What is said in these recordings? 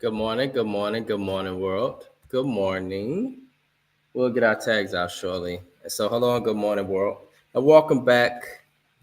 Good morning, world. Good morning. We'll get our tags out shortly. And so, hello and good morning, world. And welcome back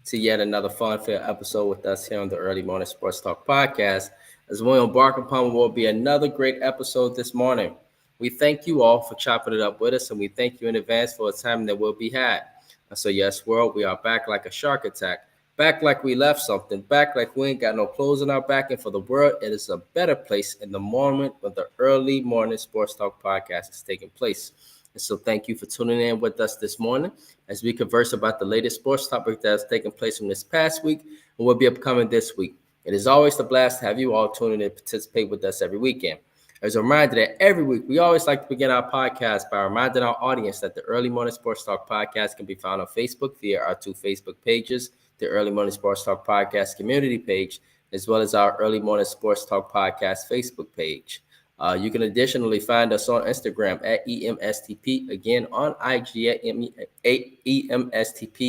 to yet another fun-filled episode with us here on the Early Morning Sports Talk podcast. As we embark upon what will be another great episode this morning. We thank you all for chopping it up with us, and we thank you in advance for a time that will be had. And so, yes, world, we are back like a shark attack. Back like we left something, back like we ain't got no clothes in our back. And for the world, it is a better place in the moment when the Early Morning Sports Talk podcast is taking place. And so thank you for tuning in with us this morning as we converse about the latest sports topic that has taken place from this past week and will be upcoming this week. It is always a blast to have you all tune in and participate with us every weekend. As a reminder that every week we always like to begin our podcast by reminding our audience that the Early Morning Sports Talk podcast can be found on Facebook via our two Facebook pages, the Early Morning Sports Talk podcast community page, as well as our Early Morning Sports Talk podcast Facebook page. You can additionally find us on Instagram at EMSTP, again on IG at EMSTP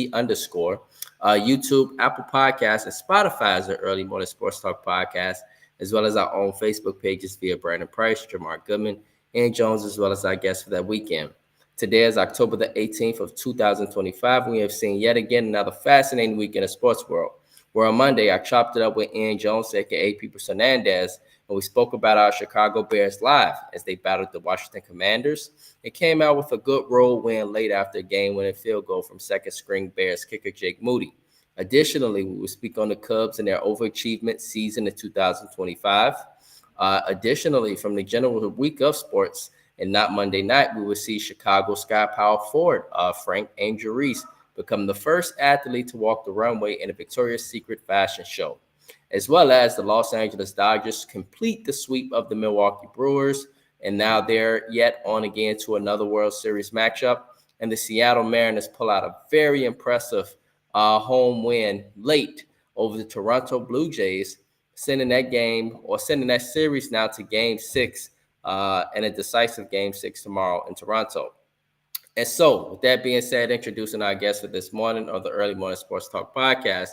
_. YouTube, Apple Podcasts, and Spotify as the Early Morning Sports Talk podcast, as well as our own Facebook pages via Brandon Price, Jamar Goodman, and Jones, as well as our guests for that weekend. Today is October the 18th of 2025. We have seen yet again another fascinating week in the sports world, where on Monday I chopped it up with Ian Jones, aka People Hernandez, and we spoke about our Chicago Bears live as they battled the Washington Commanders. It came out with a good road win late after a game-winning field goal from second-string Bears kicker Jake Moody. Additionally, we will speak on the Cubs and their overachievement season in 2025. Additionally, from the general week of sports and not Monday night, we will see Chicago Sky Power forward Frank Angel Reese become the first athlete to walk the runway in a Victoria's Secret fashion show, as well as the Los Angeles Dodgers complete the sweep of the Milwaukee Brewers, and now they're yet on again to another World Series matchup, and the Seattle Mariners pull out a very impressive home win late over the Toronto Blue Jays, sending that series now to Game 6 and a decisive Game 6 tomorrow in Toronto. And so, with that being said, introducing our guest for this morning on the Early Morning Sports Talk podcast,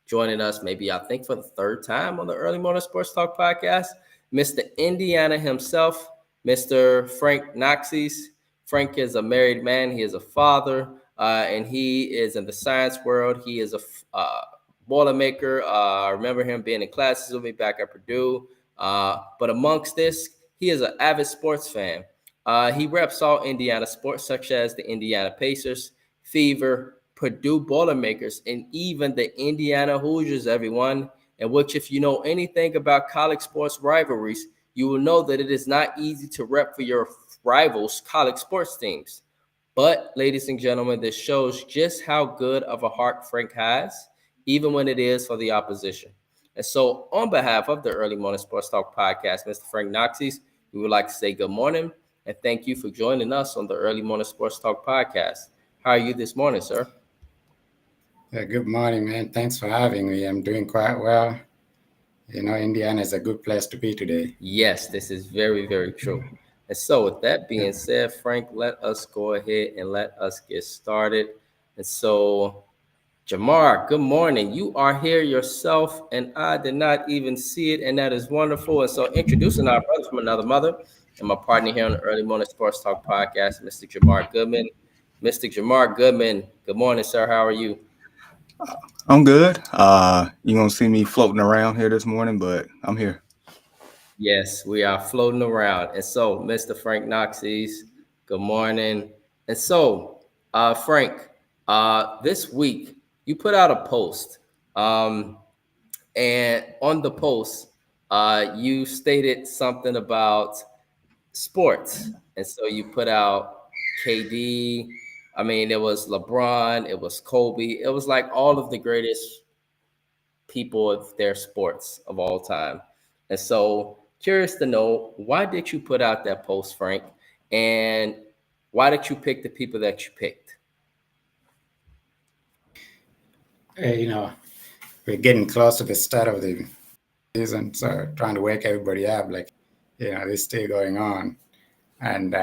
joining us maybe I think for the third time on the Early Morning Sports Talk podcast, Mr. Indiana himself, Mr. Frank Naxis. Frank is a married man. He is a father, and he is in the science world. He is a Boilermaker. I remember him being in classes with me back at Purdue. But amongst this, he is an avid sports fan. He reps all Indiana sports, such as the Indiana Pacers, Fever, Purdue Boilermakers, and even the Indiana Hoosiers, everyone. And which, if you know anything about college sports rivalries, you will know that it is not easy to rep for your rivals' college sports teams. But, ladies and gentlemen, this shows just how good of a heart Frank has, even when it is for the opposition. And so, on behalf of the Early Morning Sports Talk podcast, Mr. Frank Naxis, we would like to say good morning and thank you for joining us on the Early Morning Sports Talk podcast. How are you this morning, sir? Yeah, good morning, man. Thanks for having me. I'm doing quite well. Indiana is a good place to be today. Yes, this is very, very true. And so, with that being said, Frank, let us go ahead and let us get started. And so, Jamar, good morning. You are here yourself, and I did not even see it, and that is wonderful. And so, introducing our brother from another mother and my partner here on the Early Morning Sports Talk podcast, Mr. Jamar Goodman. Mr. Jamar Goodman, good morning, sir. How are you? I'm good. You gonna see me floating around here this morning, but I'm here. Yes, we are floating around. And so, Mr. Frank Naxis, good morning. And so, Frank, this week you put out a post. And on the post, you stated something about sports. And so you put out KD. I mean, it was LeBron, it was Kobe. It was like all of the greatest people of their sports of all time. And so, curious to know, why did you put out that post, Frank? And why did you pick the people that you picked? We're getting close to the start of the season, so trying to wake everybody up, this still going on. And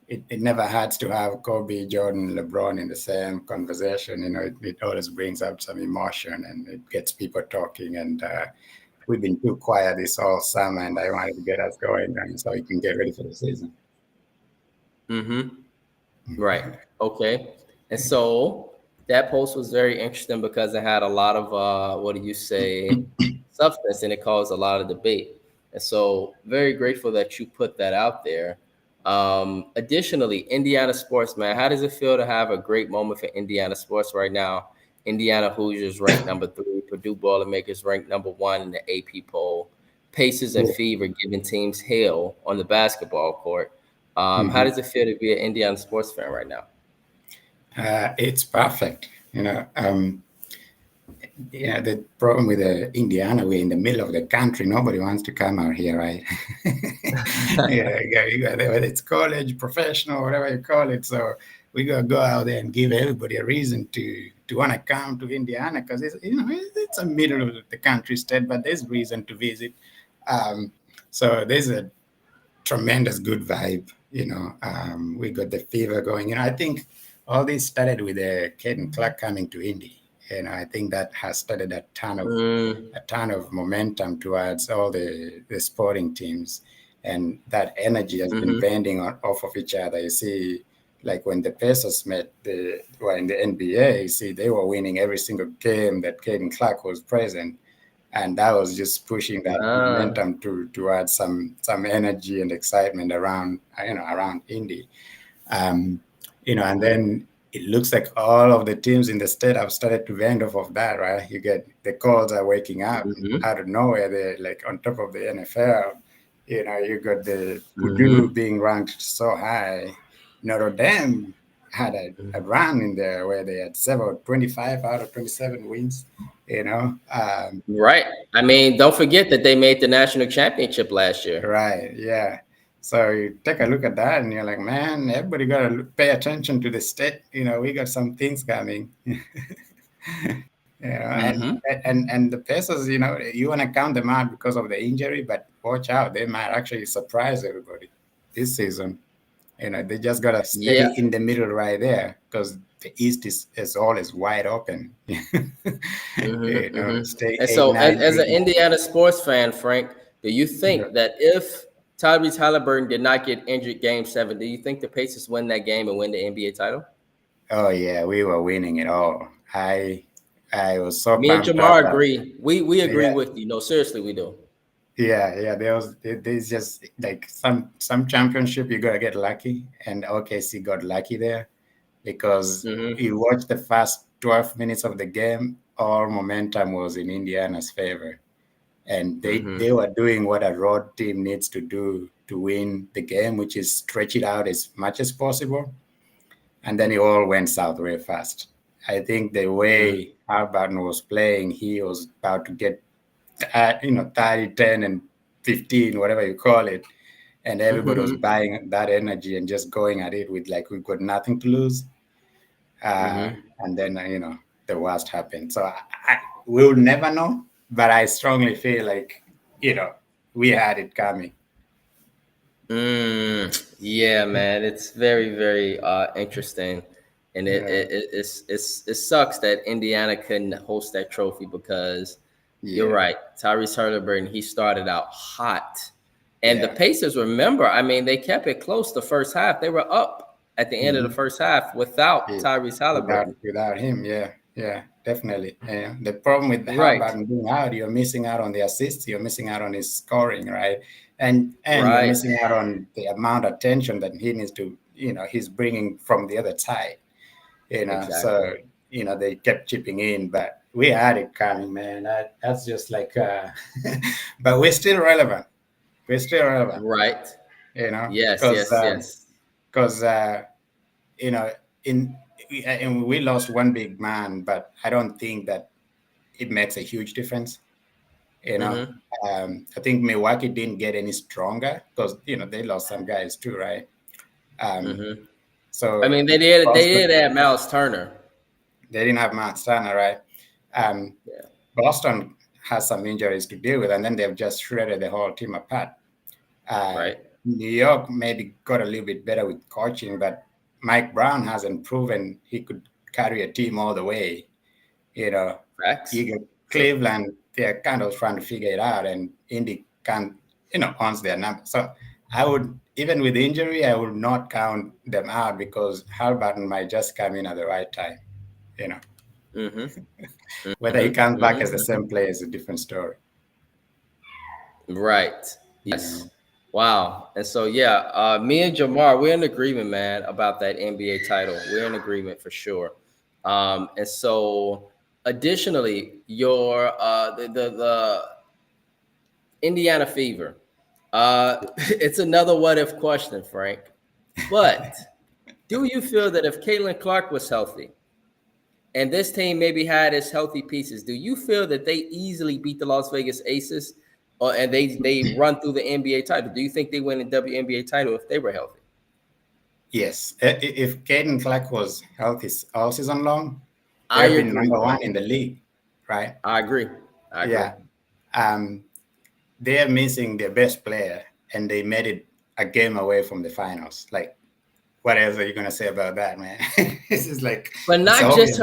it never hurts to have Kobe, Jordan, LeBron in the same conversation. It always brings up some emotion and it gets people talking. And we've been too quiet this whole summer, and I wanted to get us going, and so we can get ready for the season. Right. Okay. And so that post was very interesting because it had a lot of what do you say, substance, and it caused a lot of debate. And so very grateful that you put that out there. Additionally, Indiana sports, man, how does it feel to have a great moment for Indiana sports right now? Indiana Hoosiers ranked number 3, Purdue Boilermakers ranked number 1 in the AP poll. Pacers and Fever giving teams hell on the basketball court. How does it feel to be an Indiana sports fan right now? It's perfect. The problem with Indiana, we're in the middle of the country. Nobody wants to come out here, right? You got whether it's college, professional, whatever you call it. So we gotta go out there and give everybody a reason to want to come to Indiana, because it's a middle of the country state, but there's reason to visit. So there's a tremendous good vibe. We got the Fever going. I think all this started with Caden Clark coming to Indy. I think that has started a ton of momentum towards all the sporting teams, and that energy has been bending off of each other. You see, like when the Pacers were in the NBA, you see they were winning every single game that Caden Clark was present, and that was just pushing that momentum towards some energy and excitement around Indy. And then it looks like all of the teams in the state have started to vent off of that, right? You get the calls are waking up out of nowhere. They're like on top of the NFL. You got the Purdue being ranked so high. Notre Dame had a run in there where they had 25 out of 27 wins. Right. I mean, don't forget that they made the national championship last year. Right. Yeah. So you take a look at that and you're like, man, everybody got to pay attention to the state. We got some things coming. And the Pacers, you want to count them out because of the injury, but watch out. They might actually surprise everybody this season. They just got to stay in the middle right there, because the East is always wide open. And so as an Indiana sports fan, Frank, do you think that if Tyrese Halliburton did not get injured Game 7, do you think the Pacers win that game and win the NBA title? Oh yeah, we were winning it all. I was so. Me and Jamar agree. We agree with you. No, seriously, we do. Yeah. There's just like some championship you gotta get lucky, and OKC got lucky there, because you watch the first 12 minutes of the game, all momentum was in Indiana's favor. And they were doing what a road team needs to do to win the game, which is stretch it out as much as possible. And then it all went south very fast. I think the way Halliburton was playing, he was about to get 30, 10, and 15, whatever you call it. And everybody was buying that energy and just going at it with like, we've got nothing to lose. And then, the worst happened. So we'll never know. But I strongly feel like, we had it coming. Yeah, man, it's very, very interesting, and it sucks that Indiana couldn't host that trophy, because you're right. Tyrese Halliburton, he started out hot, and the Pacers, remember, I mean, they kept it close the first half. They were up at the end of the first half without Tyrese Halliburton. Without him, yeah, definitely. Yeah. The problem with Halliburton being out, you're missing out on the assists, you're missing out on his scoring, right? And you're missing out on the amount of attention that he needs to, he's bringing from the other side. Exactly. So, they kept chipping in, but we had it coming, man. That's just like, but we're still relevant. Right. Yes. Because, and we lost one big man, but I don't think that it makes a huge difference. I think Milwaukee didn't get any stronger because they lost some guys too, right? So I mean, they did add Miles Turner. They didn't have Miles Turner, right? Boston has some injuries to deal with, and then they've just shredded the whole team apart. Right. New York maybe got a little bit better with coaching, but Mike Brown hasn't proven he could carry a team all the way. Facts. You get Cleveland they're kind of trying to figure it out, and Indy can't, owns their number. So I would, even with injury, I would not count them out because Halliburton might just come in at the right time. Whether he comes back as the same player is a different story. Right. Yes. Wow. And so, me and Jamar, we're in agreement, man, about that NBA title. We're in agreement for sure. And so, additionally, your the Indiana Fever. It's another what if question, Frank. But do you feel that if Caitlin Clark was healthy and this team maybe had its healthy pieces, do you feel that they easily beat the Las Vegas Aces and they run through the NBA title? Do you think they win the WNBA title if they were healthy? Yes. If Caitlin Clark was healthy all season long, they've been number one in the league, right? I agree. Yeah. They're missing their best player, and they made it a game away from the finals. Like, what else are you gonna say about that, man? This is like, but not just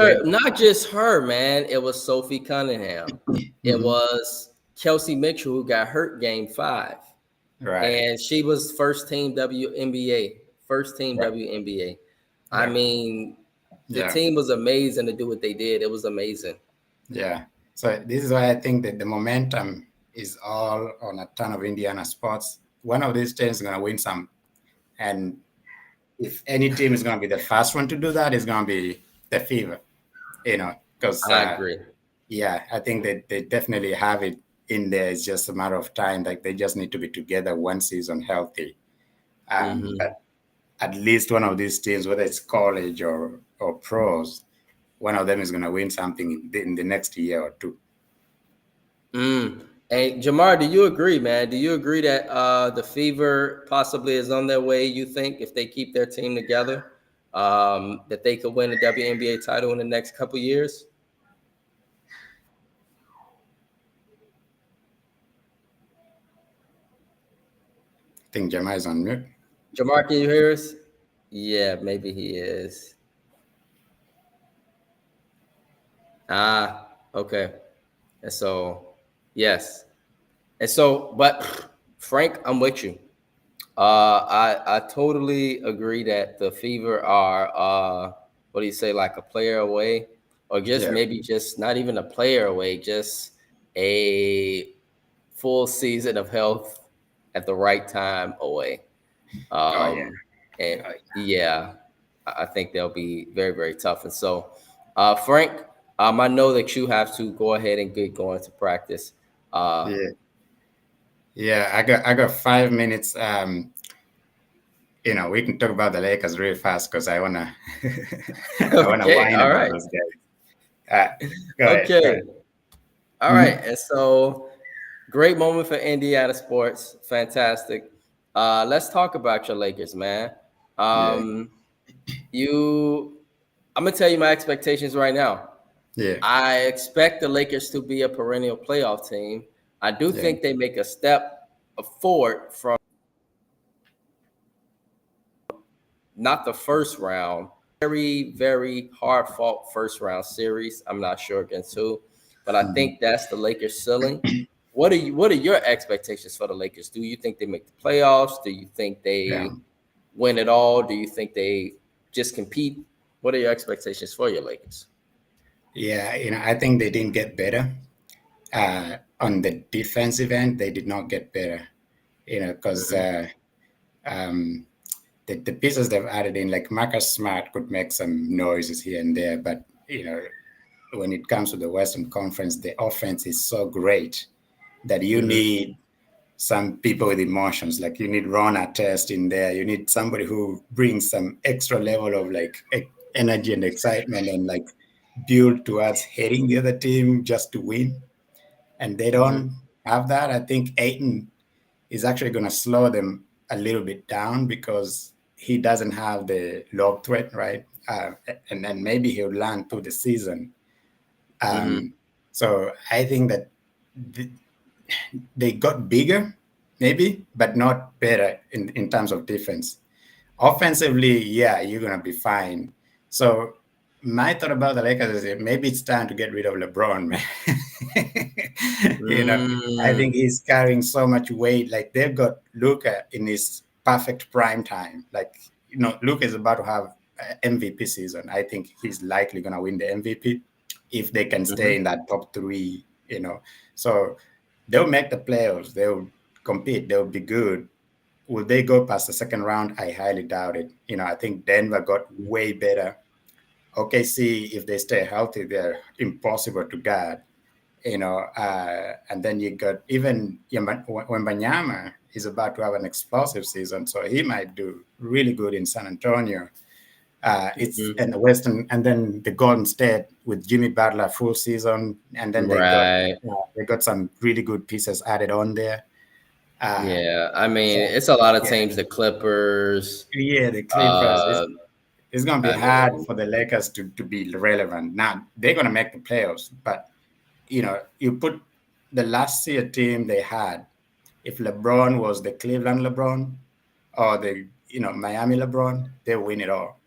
her, man. It was Sophie Cunningham. It was Kelsey Mitchell, who got hurt game 5, right? And she was first team WNBA. WNBA. I mean, the team was amazing to do what they did. It was amazing. Yeah. So this is why I think that the momentum is all on a ton of Indiana sports. One of these teams is going to win some. And if any team is going to be the first one to do that, it's going to be the Fever, because I agree. Yeah, I think that they definitely have it in there. It's just a matter of time. Like, they just need to be together one season healthy. But at least one of these teams, whether it's college or pros, one of them is going to win something in the next year or two. And Jamar, do you agree, man? Do you agree that the Fever possibly is on their way, you think, if they keep their team together, that they could win the WNBA title in the next couple years? I think Jamar is on mute. Jamar, can you hear us? Yeah, maybe he is. Okay. And so, yes. And so, but Frank, I'm with you. I totally agree that the Fever are, what do you say, like a player away, or just maybe just not even a player away, just a full season of health at the right time away. And I think they'll be very, very tough. And so, Frank, I know that you have to go ahead and get going to practice. Yeah, I got 5 minutes. We can talk about the Lakers really fast because I wanna whine about those guys. Go ahead. All right. And so, great moment for Indiana sports. Fantastic. Let's talk about your Lakers, man. I'm gonna tell you my expectations right now. Yeah. I expect the Lakers to be a perennial playoff team. I do think they make a step forward from not the first round, very, very hard fought first round series. I'm not sure against who, but I think that's the Lakers ceiling. What are your expectations for the Lakers? Do you think they make the playoffs? Do you think they win it all? Do you think they just compete? What are your expectations for your Lakers? Yeah, I think they didn't get better. On the defensive end, they did not get better, because the pieces they've added in, like Marcus Smart could make some noises here and there, but, when it comes to the Western Conference, the offense is so great that you need some people with emotions. Like, you need Ron Artest in there. You need somebody who brings some extra level of like energy and excitement and like build towards hitting the other team just to win. And they don't have that. I think Ayton is actually going to slow them a little bit down because he doesn't have the lob threat, right? And then maybe he'll learn through the season. So I think that they got bigger, maybe, but not better in terms of defense. Offensively, you're going to be fine. So my thought about the Lakers is maybe it's time to get rid of LeBron, man. You know, I think Mm, he's carrying so much weight. Like they've got Luka in his perfect prime time. Like, Luka is about to have a MVP season. I think he's likely going to win the MVP if they can stay mhm. in that top three. So they'll make the playoffs. They'll compete. They'll be good. Will they go past the second round? I highly doubt it. I think Denver got way better. OKC, if they stay healthy, they're impossible to guard. And then you got even Wembanyama is about to have an explosive season, so he might do really good in San Antonio. It's Mhm. and the Western, and then the Golden State with Jimmy Butler full season, and then Right. they got some really good pieces added on there. Yeah. I mean, So it's a lot of yeah, teams. The Clippers. yeah, the Clippers. Uh, It's going to be I hard mean, for the Lakers to be relevant. Now they're going to make the playoffs, but you put the last year team they had. If LeBron was the Cleveland LeBron or the Miami LeBron, they win it all.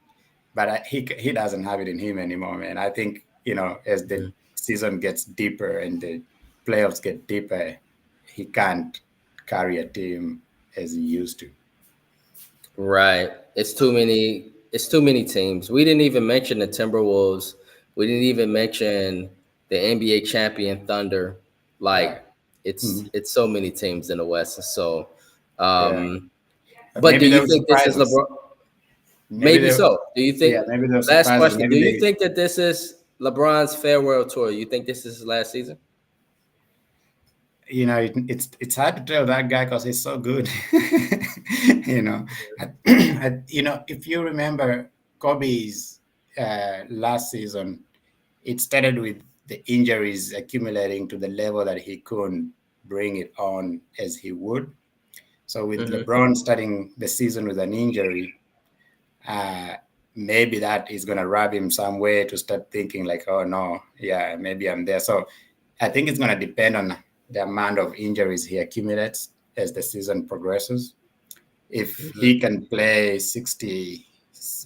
But he doesn't have it in him anymore, man. I think as the season gets deeper and the playoffs get deeper, he can't carry a team as he used to. right. It's too many. It's too many teams. We didn't even mention the Timberwolves. We didn't even mention the NBA champion Thunder. Yeah, Like Mhm. it's so many teams in the West. So, Yeah. um, But but do maybe you they'll think this surprise is us. LeBron? Maybe Maybe they'll so. Do you Yeah, think? maybe they'll Last surprise us. question. Do Maybe you they think that this is LeBron's farewell tour? You think this is his last season? it's hard to tell that guy because he's so good. you know if you remember Kobe's last season, it started with the injuries accumulating to the level that he couldn't bring it on as he would. So with Hmm. LeBron starting the season with an injury, uh, maybe that is going to rub him some way to start thinking like, oh no, yeah, maybe I'm there. So I think it's going to depend on the amount of injuries he accumulates as the season progresses. If he Hmm. can play 60,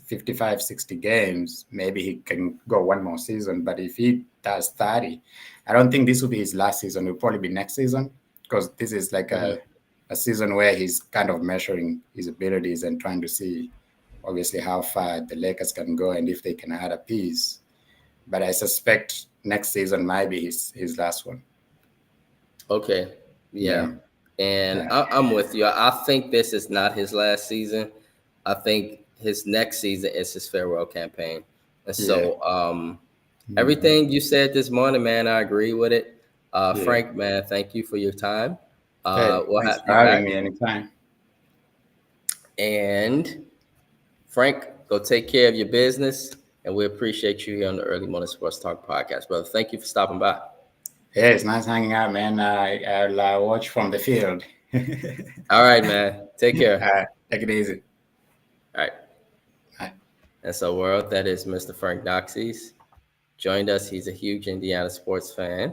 55, 60 games, maybe he can go one more season. But if he does 30, I don't think this will be his last season. It'll probably be next season, because this is like Hmm. a season where he's kind of measuring his abilities and trying to see, obviously, how far the Lakers can go and if they can add a piece. But I suspect next season might be his last one. Okay. Yeah. Yeah. And Yeah. I'm with you. I think this is not his last season. I think his next season is his farewell campaign. And Yeah. so, Mhm. everything you said this morning, man, I agree with it. Yeah. Frank, man, thank you for your time. Hey, We'll thanks have for you having back. me anytime. And Frank, go take care of your business. And we appreciate you here on the Early Morning Sports Talk podcast, brother. Thank you for stopping by. Hey, it's nice hanging out, man. I'll watch from the field. All right, man. Take care. Take it easy. All right. Bye. And so, world, that is Mr. Frank Doxies. Joined us. He's a huge Indiana sports fan.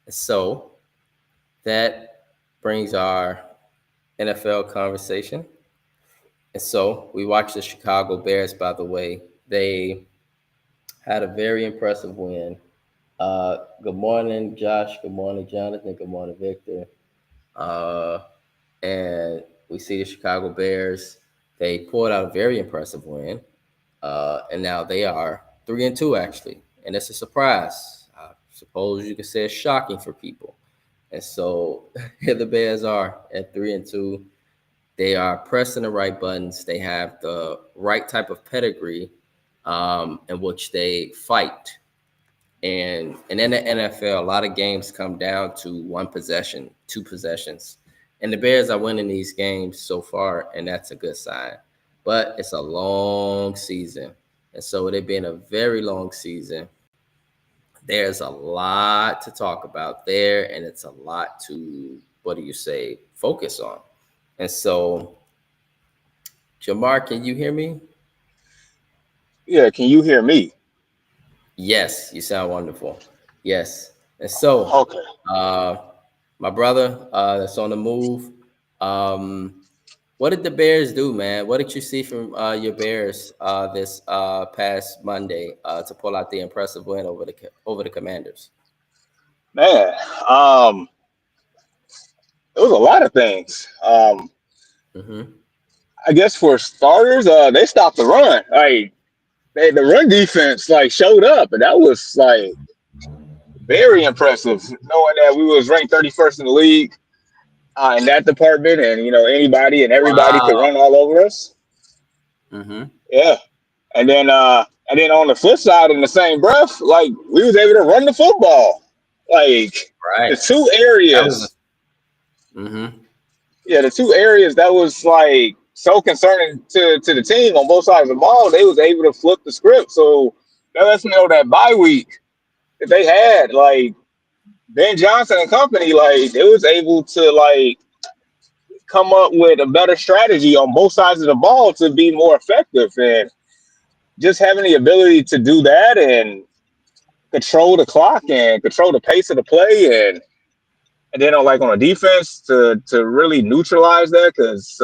So that brings our NFL conversation. And so we watched the Chicago Bears, by the way. They had a very impressive win. Good morning, Josh. Good morning, Jonathan. Good morning, Victor. Uh, and we see the Chicago Bears. They pulled out a very impressive win. And now they are 3-2 actually, and it's a surprise. I suppose you could say it's shocking for people. And so here the Bears are at 3-2. They are pressing the right buttons. They have the right type of pedigree in which they fight. And in the NFL, a lot of games come down to one possession, two possessions. And the Bears are winning these games so far, and that's a good sign. But it's a long season. And so it being a very long season, there's a lot to talk about there, and it's a lot to, what do you say, focus on. And so, Jamar, can you hear me? Yeah, can you hear me? Yes, you sound wonderful. Yes. And so, Okay. uh, my brother that's on the move, um, what did the Bears do, man? What did you see from your Bears this past Monday to pull out the impressive win over the Commanders? Man, it was a lot of things. Mm-hmm. I guess for starters, they stopped the run. Like the run defense like showed up, and that was like very impressive. Knowing that we was ranked 31st in the league in that department, and anybody and everybody could Wow. run all over us. Mm-hmm. Yeah, and then on the flip side, in the same breath, like we was able to run the football. Like Right. the two That was. areas, Mm-hmm. yeah, the two areas that was like so concerning to the team on both sides of the ball, they was able to flip the script. So that lets me know that bye week that they had, like Ben Johnson and company, like they was able to like come up with a better strategy on both sides of the ball to be more effective. And just having the ability to do that and control the clock and control the pace of the play, and then on a defense to really neutralize that, because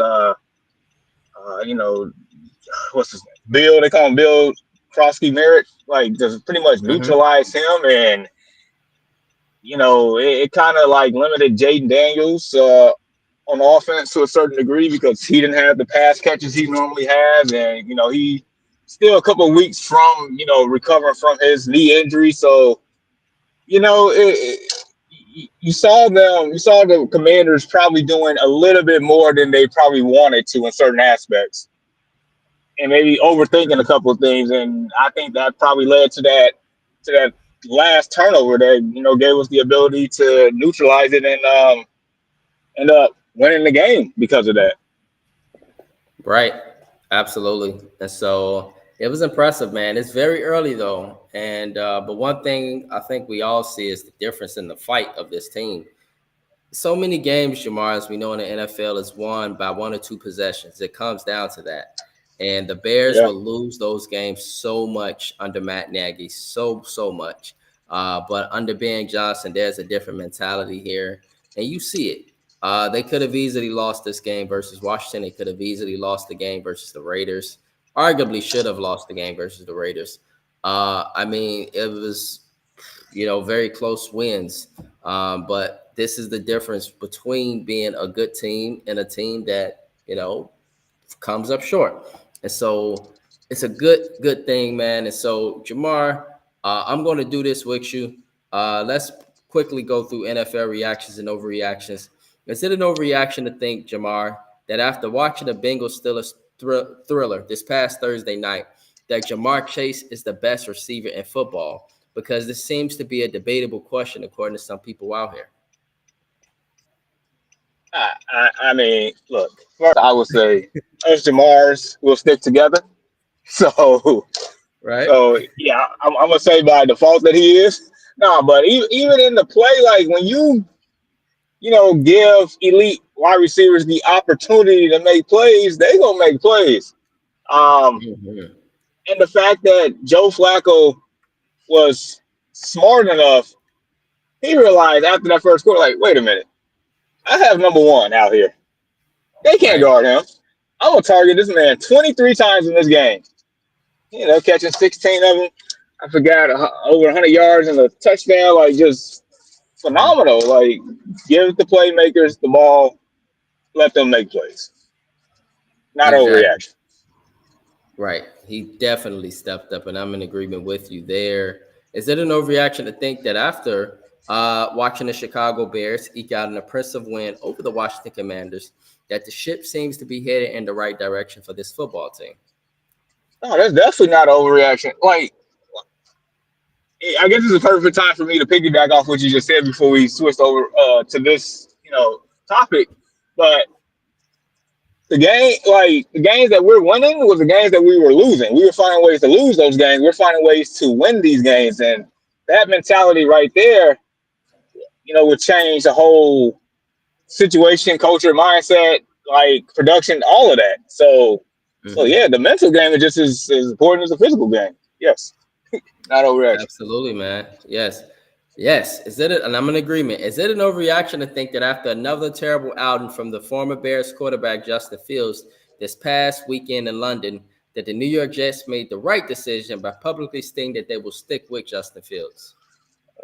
you know what's his name, Bill, they call him Bill Krosky Merritt, like just pretty much Mm-hmm. neutralize him. And it kind of like limited Jaden Daniels on offense to a certain degree, because he didn't have the pass catches he normally has, and he still a couple of weeks from recovering from his knee injury. So you saw the Commanders probably doing a little bit more than they probably wanted to in certain aspects, and maybe overthinking a couple of things. And I think that probably led to that last turnover that gave us the ability to neutralize it and end up winning the game because of that. Right. Absolutely. And so it was impressive, man. It's very early though. And but one thing I think we all see is the difference in the fight of this team. So many games, Jamar, as we know in the NFL, is won by one or two possessions. It comes down to that. And the Bears Yeah. will lose those games so much under Matt Nagy, so much. But under Ben Johnson, there's a different mentality here, and you see it. They could have easily lost this game versus Washington. They could have easily lost the game versus the Raiders. Arguably should have lost the game versus the Raiders. I mean, it was, very close wins. But this is the difference between being a good team and a team that, comes up short. And so it's a good thing, man. And so, Jamar, I'm going to do this with you. Let's quickly go through NFL reactions and overreactions. Is it an overreaction to think, Jamar, that after watching the Bengals Steelers thriller this past Thursday night, that Jamar Chase is the best receiver in football? Because this seems to be a debatable question according to some people out here. I mean, look, first I would say us Jamars will stick together. So, Right? so yeah, I'm gonna say by default that he is. No, but even in the play, like when give elite wide receivers the opportunity to make plays, they gonna make plays. Um, Mm-hmm. and the fact that Joe Flacco was smart enough, he realized after that first quarter, like, wait a minute, I have number one out here. They can't Right? guard him. I'm gonna target this man 23 times in this game. Catching 16 of them. I forgot over 100 yards and a touchdown. Like just phenomenal. Like give the playmakers the ball, let them make plays. Not Exactly. overreaction. Right. He definitely stepped up, and I'm in agreement with you there. Is it an overreaction to think that after watching the Chicago Bears eke out an impressive win over the Washington Commanders, that the ship seems to be headed in the right direction for this football team? No, that's definitely not overreaction. Like I guess it's a perfect time for me to piggyback off what you just said before we switched over to this, topic. But the games that we're winning was the games that we were losing. We were finding ways to lose those games. We're finding ways to win these games, and that mentality right there, would change the whole situation, culture, mindset, like production, all of that. So Mm-hmm. yeah, the mental game is just as important as the physical game. Yes, not overreaction. Absolutely, man. Yes. Yes. And I'm in agreement. Is it an overreaction to think that after another terrible outing from the former Bears quarterback, Justin Fields, this past weekend in London, that the New York Jets made the right decision by publicly stating that they will stick with Justin Fields?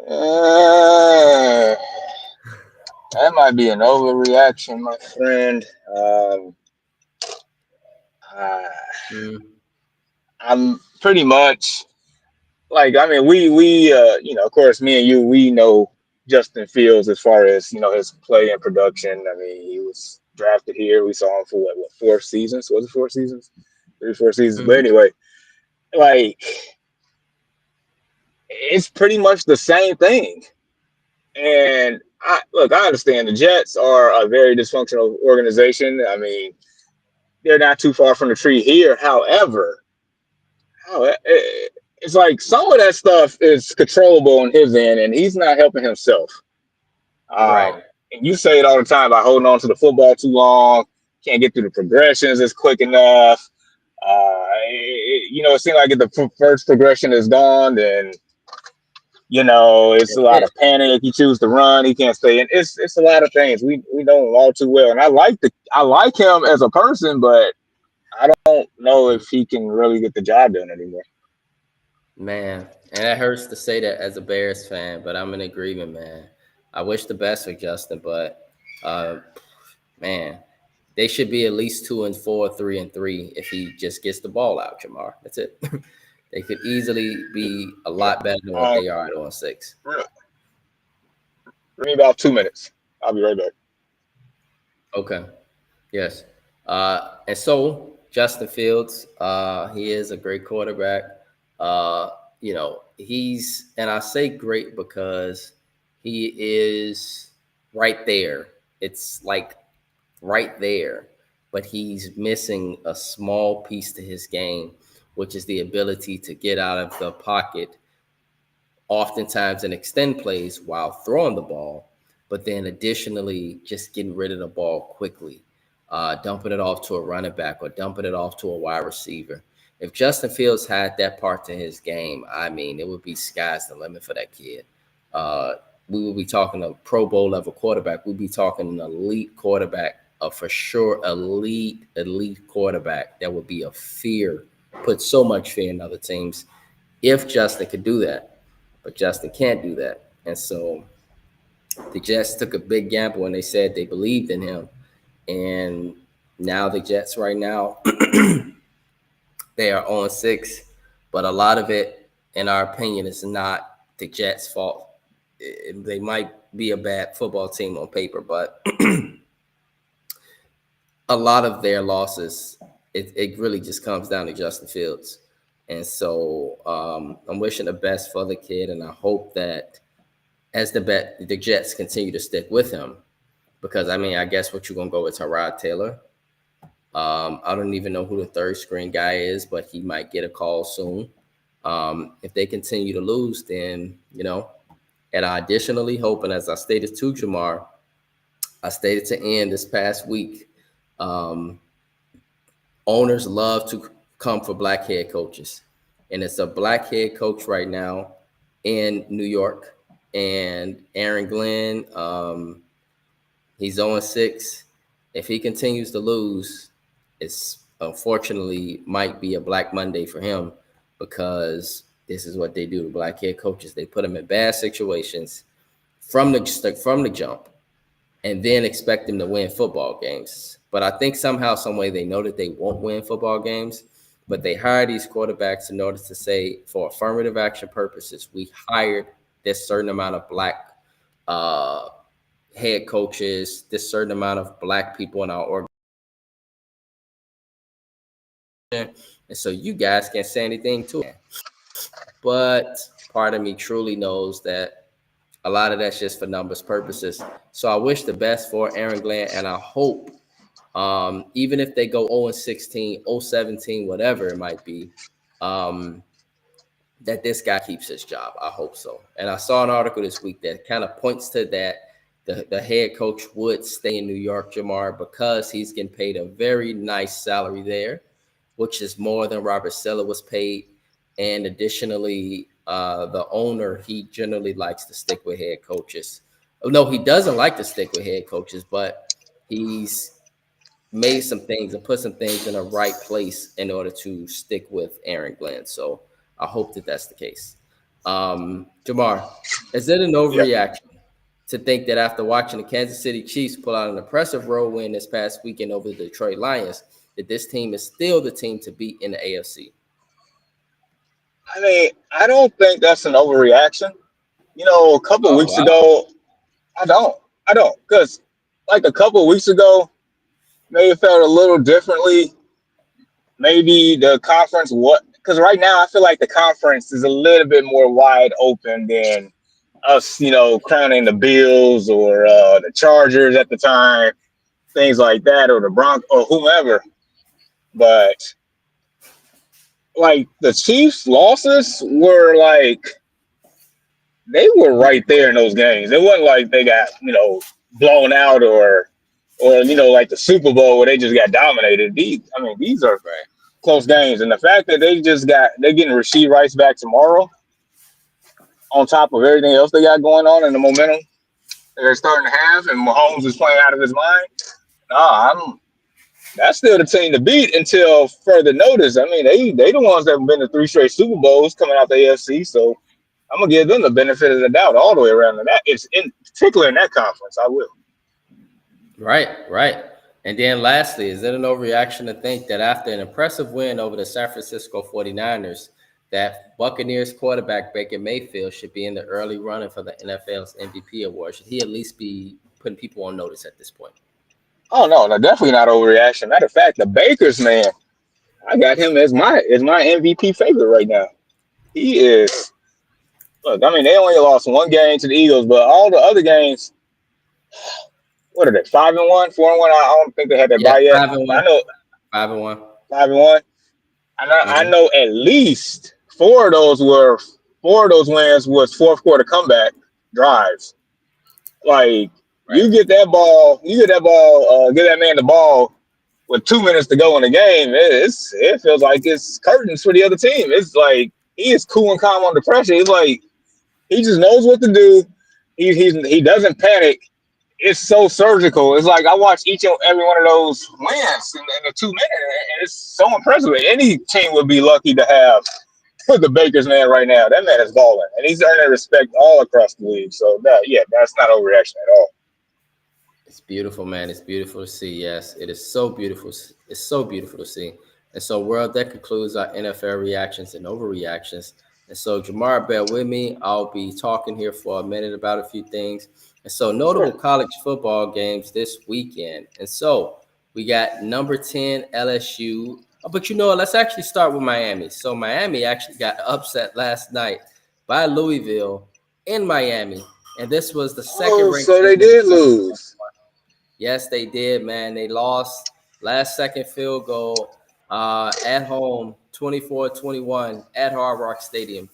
That might be an overreaction, my friend. Uh, Mm, I'm pretty much like, I mean, of course, me and you, we know Justin Fields as far as his play and production. I mean, he was drafted here. We saw him for what 4 seasons? Was it 4 seasons? 3, 4 seasons. But mhm. anyway, like it's pretty much the same thing. And I understand the Jets are a very dysfunctional organization. I mean, they're not too far from the tree here. However, it's like some of that stuff is controllable on his end, and he's not helping himself. Right. And you say it all the time about holding on to the football too long, can't get through the progressions as quick enough. It seems like if the first progression is gone, then it's a That's lot it. of panic. He chooses to run. He can't stay in. It's a lot of things. We know him all too well, and I like him as a person, but I don't know if he can really get the job done anymore. Man, and it hurts to say that as a Bears fan, but I'm in agreement, man. I wish the best for Justin, but uh, man, they should be at least 2-4, 3-3 if he just gets the ball out, Jamar. That's it. They could easily be a Yeah. lot better than what they are at 0-6. Give me about 2 minutes. I'll be right back. Okay. Yes. And so Justin Fields, he is a great quarterback. Uh, and I say great because he is right there. It's like right there, but he's missing a small piece to his game, which is the ability to get out of the pocket oftentimes and extend plays while throwing the ball, but then additionally just getting rid of the ball quickly, dumping it off to a running back or dumping it off to a wide receiver. If Justin Fields had that part to his game, I mean, it would be sky's the limit for that kid. Uh, we would be talking a Pro Bowl level quarterback. We'd be talking an elite quarterback, for sure, elite quarterback that would be a fear, put so much fear in other teams if Justin could do that. But Justin can't do that. And so the Jets took a big gamble and they said they believed in him. And now the Jets right now, they are on 6. But a lot of it, in our opinion, is not the Jets' fault. They might be a bad football team on paper, but a lot of their losses, it really just comes down to Justin Fields. And so I'm wishing the best for the kid, and I hope that as the Jets continue to stick with him, because I mean, I guess what you're gonna go with Tyrod Taylor. I don't even know who the third screen guy is, but he might get a call soon. If they continue to lose, then and I additionally hope, and as I stated to Jamar, I stated to Ian this past week, owners love to come for black head coaches, and it's a black head coach right now in New York. And Aaron Glenn, he's 0-6. If he continues to lose, it's unfortunately might be a Black Monday for him, because this is what they do to black head coaches. They put them in bad situations from the jump, and then expect them to win football games. But I think somehow, some way, they know that they won't win football games, but they hire these quarterbacks in order to say, for affirmative action purposes, we hired this certain amount of black head coaches, this certain amount of black people in our organization, and so you guys can't say anything to it. But part of me truly knows that a lot of that's just for numbers purposes. So I wish the best for Aaron Glenn, and I hope, even if they go 0-16, 0-17, whatever it might be, that this guy keeps his job. I hope so. And I saw an article this week that kind of points to that. The head coach would stay in New York, Jamar, because he's getting paid a very nice salary there, which is more than Robert Saleh was paid. And additionally, the owner, he generally likes to stick with head coaches. No, he doesn't like to stick with head coaches, but he's made some things and put some things in the right place in order to stick with Aaron Glenn. So I hope that that's the case. Jamar, is it an overreaction to think that after watching the Kansas City Chiefs pull out an impressive road win this past weekend over the Detroit Lions, that this team is still the team to beat in the AFC? I mean, I don't think that's an overreaction. A couple of Oh, weeks wow. ago, I don't, because like a couple of weeks ago, maybe it felt a little differently. Maybe the conference, because right now I feel like the conference is a little bit more wide open than us, crowning the Bills or the Chargers at the time, things like that, or the Broncos or whomever. But like the Chiefs' losses were like they were right there in those games. It wasn't like they got blown out or like the Super Bowl where they just got dominated. These are close games, and the fact that they're getting Rashee Rice back tomorrow, on top of everything else they got going on and the momentum they're starting to have, and Mahomes is playing out of his mind. That's still the team to beat until further notice. I mean, they the ones that have been to 3 straight Super Bowls coming out the AFC, so I'm gonna give them the benefit of the doubt all the way around. And that is in particular in that conference, I will. Right. And then lastly, is it an overreaction to think that after an impressive win over the San Francisco 49ers, that Buccaneers quarterback Baker Mayfield should be in the early running for the NFL's MVP award? Should he at least be putting people on notice at this point? Oh no, definitely not overreaction. Matter of fact, the Bakers man, I got him as my MVP favorite right now. He is. Look, I mean, they only lost one game to the Eagles, but all the other games, what are they? 5-1, 4-1. I don't think they had their Yeah, bye yet. 5-1. I know 5-1. 5-1. I know at least four of those wins was fourth quarter comeback drives. Like you get that ball, give that man the ball with 2 minutes to go in the game. It feels like it's curtains for the other team. It's like he is cool and calm under pressure. He's like he just knows what to do. He doesn't panic. It's so surgical. It's like I watched each and every one of those wins in the 2 minutes, and it's so impressive. Any team would be lucky to have the Bakers man right now. That man is balling, and he's earning respect all across the league. So that's not overreaction at all. It's beautiful, man. It's beautiful to see. Yes, it is so beautiful. It's so beautiful to see. And so, world, that concludes our NFL reactions and overreactions. And so, Jamar, bear with me. I'll be talking here for a minute about a few things. And so, notable college football games this weekend. And so, we got number 10 LSU. But let's actually start with Miami. So, Miami actually got upset last night by Louisville in Miami. And this was the second ranked. So they did lose. Yes, they did, man. They lost last second field goal at home, 24-21 at Hard Rock Stadium.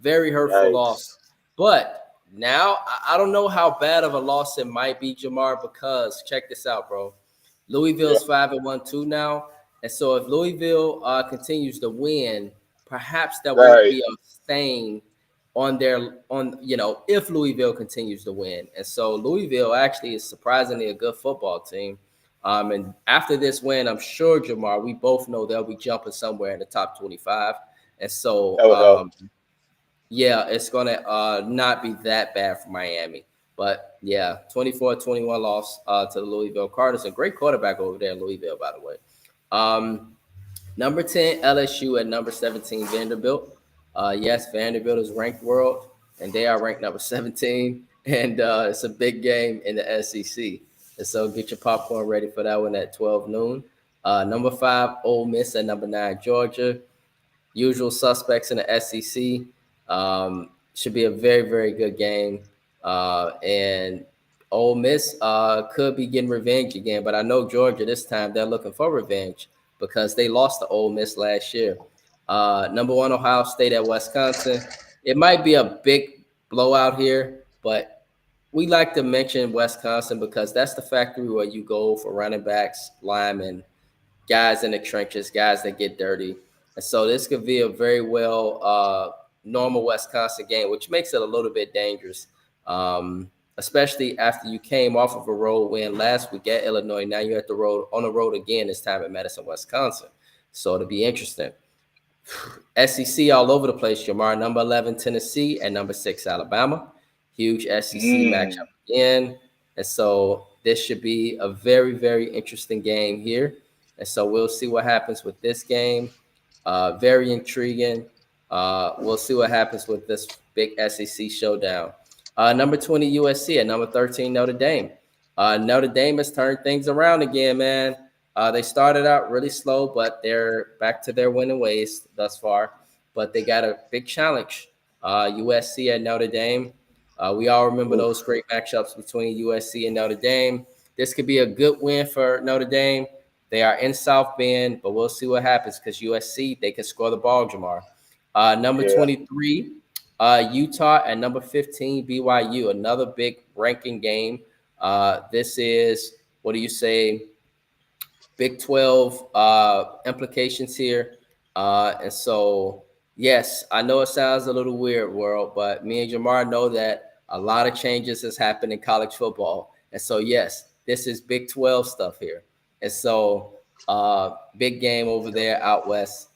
Very hurtful loss. But now I don't know how bad of a loss it might be, Jamar, because check this out, bro. Louisville's 5-1 too now. And so if Louisville continues to win, perhaps that won't be a stain if Louisville continues to win. And so Louisville actually is surprisingly a good football team. And after this win, I'm sure, Jamar, we both know they'll be jumping somewhere in the top 25. And so, it's going to not be that bad for Miami. But, 24-21 loss to the Louisville Cardinals. A great quarterback over there in Louisville, by the way. Number 10, LSU at number 17, Vanderbilt. Yes, Vanderbilt is ranked world, and they are ranked number 17. And it's a big game in the SEC. And so get your popcorn ready for that one at 12 noon. Number 5, Ole Miss at number 9, Georgia. Usual suspects in the SEC. Should be a very, very good game. And Ole Miss could be getting revenge again. But I know Georgia this time, they're looking for revenge because they lost to Ole Miss last year. Number 1, Ohio State at Wisconsin. It might be a big blowout here, but we like to mention Wisconsin because that's the factory where you go for running backs, linemen, guys in the trenches, guys that get dirty. And so this could be a very normal Wisconsin game, which makes it a little bit dangerous, especially after you came off of a road win last week at Illinois. Now you're on the road again, this time at Madison, Wisconsin. So it'll be interesting. SEC all over the place, Jamar. Number 11, Tennessee, and number 6, Alabama. Huge SEC matchup again. And so this should be a very, very interesting game here. And so we'll see what happens with this game. Very intriguing. We'll see what happens with this big SEC showdown. Number 20, USC, and number 13, Notre Dame. Notre Dame has turned things around again, man. They started out really slow, but they're back to their winning ways thus far. But they got a big challenge. USC and Notre Dame. We all remember those great matchups between USC and Notre Dame. This could be a good win for Notre Dame. They are in South Bend, but we'll see what happens because USC, they can score the ball, Jamar. Number 23, Utah, and number 15, BYU. Another big ranking game. This is, what do you say, Big 12 implications here. And so, yes, I know it sounds a little weird, world, but me and Jamar know that a lot of changes has happened in college football. And so, yes, this is Big 12 stuff here. And so, big game over there out west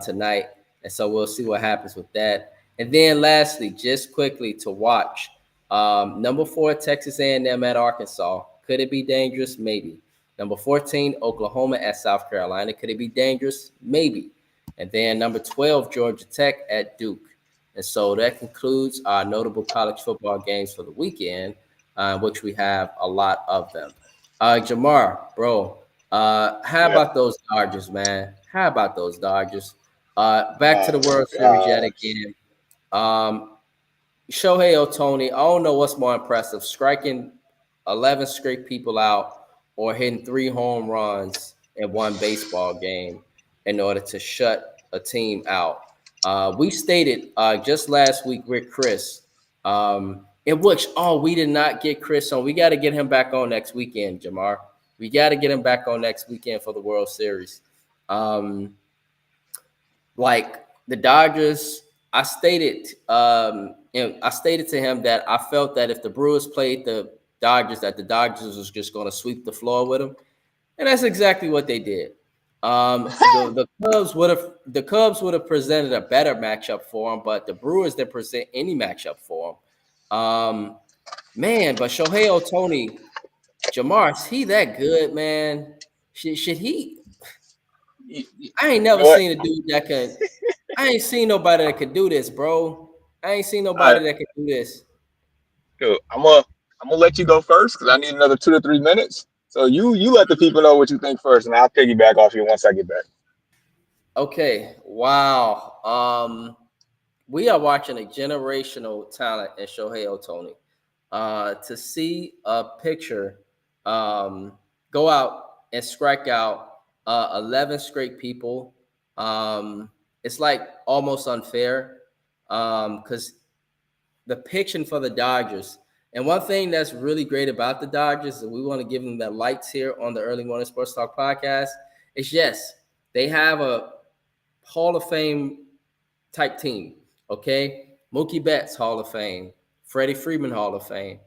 tonight. And so we'll see what happens with that. And then lastly, just quickly to watch, number 4, Texas A&M at Arkansas. Could it be dangerous? Maybe. Number 14, Oklahoma at South Carolina. Could it be dangerous? Maybe. And then number 12, Georgia Tech at Duke. And so that concludes our notable college football games for the weekend, which we have a lot of them. Jamar, bro, how about those Dodgers, man? How about those Dodgers? Back to the World Series yet again. Shohei Ohtani, I don't know what's more impressive, striking 11 straight people out or hitting 3 home runs in one baseball game in order to shut a team out. We stated just last week with Chris, in which, we did not get Chris on. We got to get him back on next weekend, Jamar. We got to get him back on next weekend for the World Series. Like the Dodgers, I stated to him that I felt that if the Brewers played the Dodgers, that the Dodgers was just going to sweep the floor with them, and that's exactly what they did. The Cubs would have presented a better matchup for them, but the Brewers didn't present any matchup for them. Man, but Shohei Ohtani, Jamar, is he that good, man? Should he? I ain't never seen a dude that could. I ain't seen nobody that could do this, bro. I ain't seen nobody that could do this. Good. I'm gonna let you go first because I need another 2 to 3 minutes. So you let the people know what you think first, and I'll piggyback off you once I get back. Okay. Wow. We are watching a generational talent in Shohei Ohtani. To see a pitcher go out and strike out 11 straight people, it's like almost unfair because the pitching for the Dodgers. And one thing that's really great about the Dodgers, and we want to give them the lights here on the Early Morning Sports Talk podcast, is yes, they have a Hall of Fame type team. Okay, Mookie Betts, Hall of Fame. Freddie Freeman, Hall of Fame.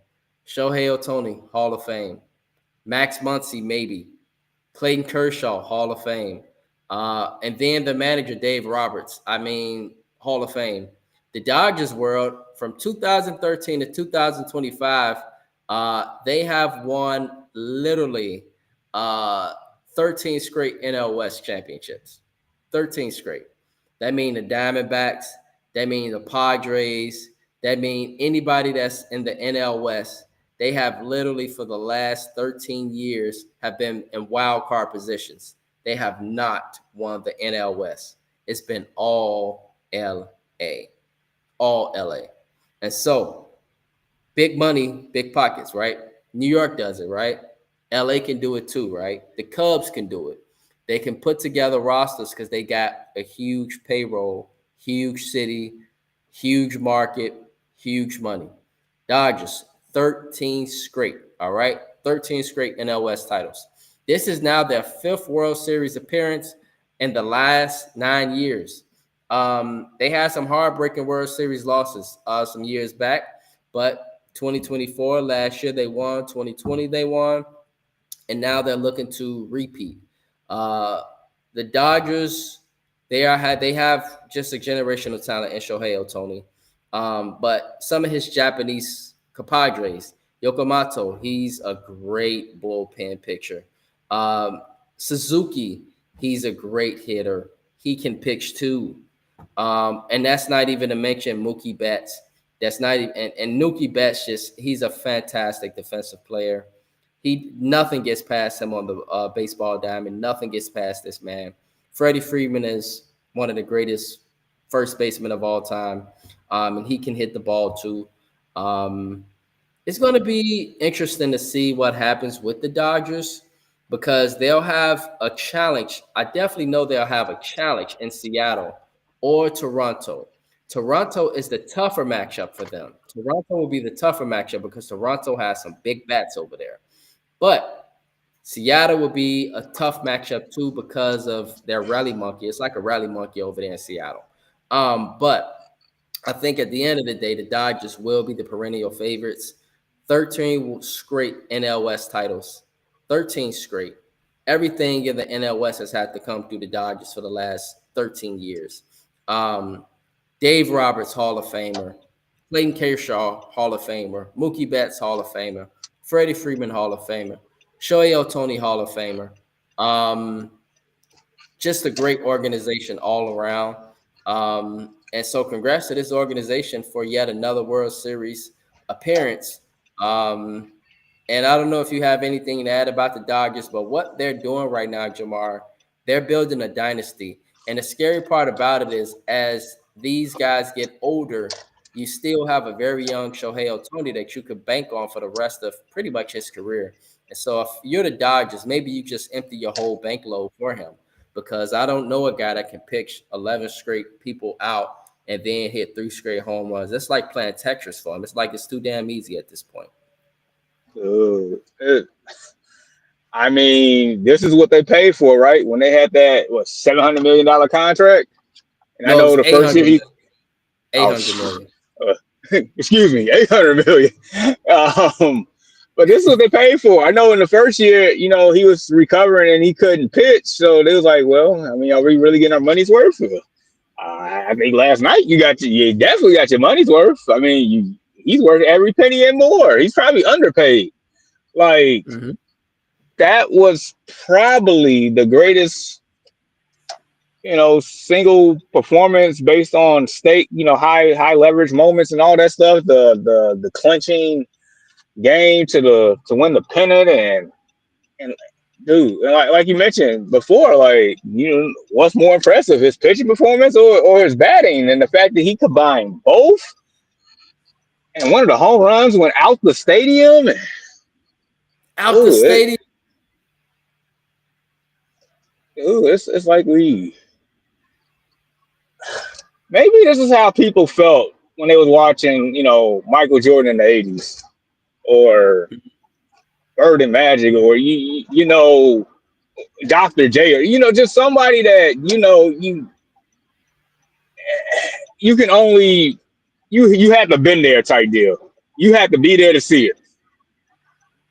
Shohei Ohtani, Hall of Fame. Max Muncy, maybe. Clayton Kershaw, Hall of Fame. And then the manager, Dave Roberts, Hall of Fame. The Dodgers world, from 2013 to 2025, they have won literally 13 straight NL West championships. 13 straight. That means the Diamondbacks. That means the Padres. That means anybody that's in the NL West. They have literally for the last 13 years have been in wild card positions. They have not won the NL West. It's been all LA. All LA. And so, big money, big pockets, right? New York does it, right? LA can do it too, right? The Cubs can do it. They can put together rosters because they got a huge payroll, huge city, huge market, huge money. Dodgers, 13 straight, all right? 13 straight NL West titles. This is now their 5th World Series appearance in the last 9 years. They had some heartbreaking World Series losses some years back, but 2024, last year they won, 2020 they won, and now they're looking to repeat. The Dodgers, They have just a generational talent in Shohei Ohtani. But some of his Japanese compadres, Yokomato, he's a great bullpen pitcher. Suzuki, he's a great hitter. He can pitch too. And that's not even to mention Mookie Betts. That's not even, and Mookie Betts, he's a fantastic defensive player. Nothing gets past him on the baseball diamond. Nothing gets past this man. Freddie Freeman is one of the greatest first basemen of all time. And he can hit the ball too. It's going to be interesting to see what happens with the Dodgers because they'll have a challenge. I definitely know they'll have a challenge in Seattle or Toronto. Toronto is the tougher matchup for them. Toronto will be the tougher matchup because Toronto has some big bats over there. But Seattle will be a tough matchup too because of their rally monkey. It's like a rally monkey over there in Seattle. But I think at the end of the day, the Dodgers will be the perennial favorites. 13 straight NL West titles. 13 straight. Everything in the NL West has had to come through the Dodgers for the last 13 years. Dave Roberts, Hall of Famer. Clayton Kershaw, Hall of Famer. Mookie Betts, Hall of Famer. Freddie Freeman, Hall of Famer. Shohei Ohtani, Hall of Famer. Just a great organization all around. And so congrats to this organization for yet another World Series appearance. And I don't know if you have anything to add about the Dodgers, but what they're doing right now, Jamar, they're building a dynasty. And the scary part about it is as these guys get older, you still have a very young Shohei Ohtani that you could bank on for the rest of pretty much his career. And so if you're the Dodgers, maybe you just empty your whole bank load for him because I don't know a guy that can pitch 11 straight people out and then hit 3 straight home runs. It's like playing Tetris for him. It's like it's too damn easy at this point. I mean, this is what they paid for, right? When they had that $700 million contract, and I know the first year he $800 million. Excuse me, $800 million. But this is what they paid for. I know in the first year, you know, he was recovering and he couldn't pitch, so they was like, "Well, I mean, are we really getting our money's worth?" I think last night you definitely got your money's worth. I mean, he's worth every penny and more. He's probably underpaid. Like that was probably the greatest, you know, single performance based on stake, you know, high leverage moments and all that stuff. The clinching game to win the pennant and dude, like you mentioned before, like, you know, what's more impressive, his pitching performance or his batting, and the fact that he combined both. And one of the home runs went out the stadium. The stadium. It's like maybe this is how people felt when they was watching, you know, Michael Jordan in the 80s or Bird and Magic or you know, Dr. J, or, you know, just somebody that, you know, you can only you had to been there type deal. You had to be there to see it.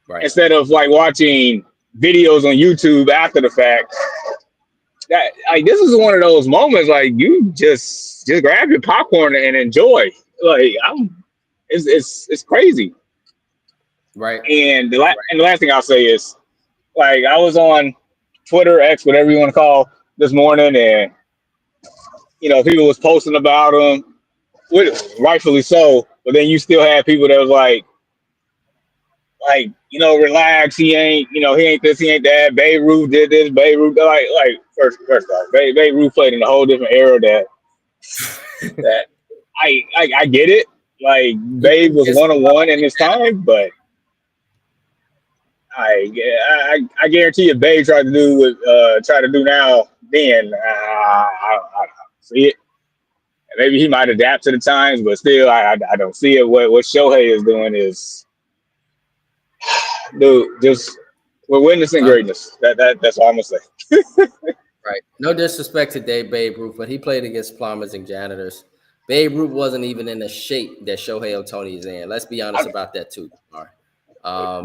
Right. Instead of like watching videos on YouTube after the fact. That, like, this is one of those moments like you just grab your popcorn and enjoy. Like it's crazy. Right. And the last thing I'll say is, like, I was on Twitter, X, whatever you want to call, this morning, and, you know, people was posting about him, rightfully so, but then you still have people that was like, you know, relax, he ain't this, he ain't that, Babe Ruth did this, Babe Ruth, like first off, Babe Ruth played in a whole different era that I get it, like, Babe was 1-on-1 in his time, but I guarantee you, Babe tried to do now. Then I don't see it. And maybe he might adapt to the times, but still, I don't see it. What Shohei is doing is, dude, just we're witnessing greatness. That's all I'm gonna say. Right. No disrespect to Babe Ruth, but he played against plumbers and janitors. Babe Ruth wasn't even in the shape that Shohei Ohtani is in. Let's be honest about that too.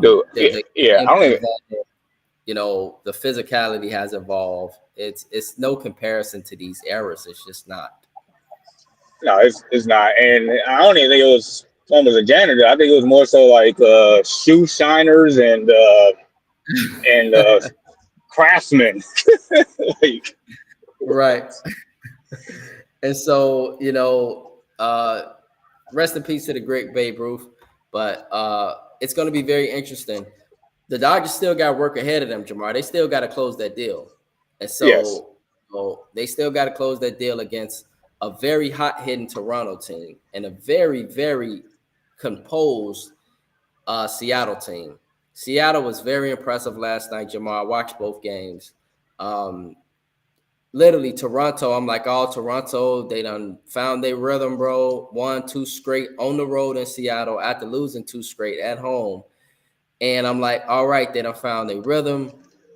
Dude, I don't even. the physicality has evolved. It's no comparison to these eras. It's just not. No, it's not. And I don't even think it was one was a janitor. I think it was more so like shoe shiners and craftsmen. Like, Right. And so, rest in peace to the great Babe Ruth. But it's going to be very interesting. The Dodgers still got work ahead of them, Jamar. They still got to close that deal. And so yes. they still got to close that deal against a very hot-hitting Toronto team and a very, very composed Seattle team. Seattle was very impressive last night, Jamar. I watched both games. Literally, Toronto, I'm like, Toronto, they done found their rhythm, bro. 1-2 straight on the road in Seattle after losing 2 straight at home. And I'm like, all right, they done found their rhythm.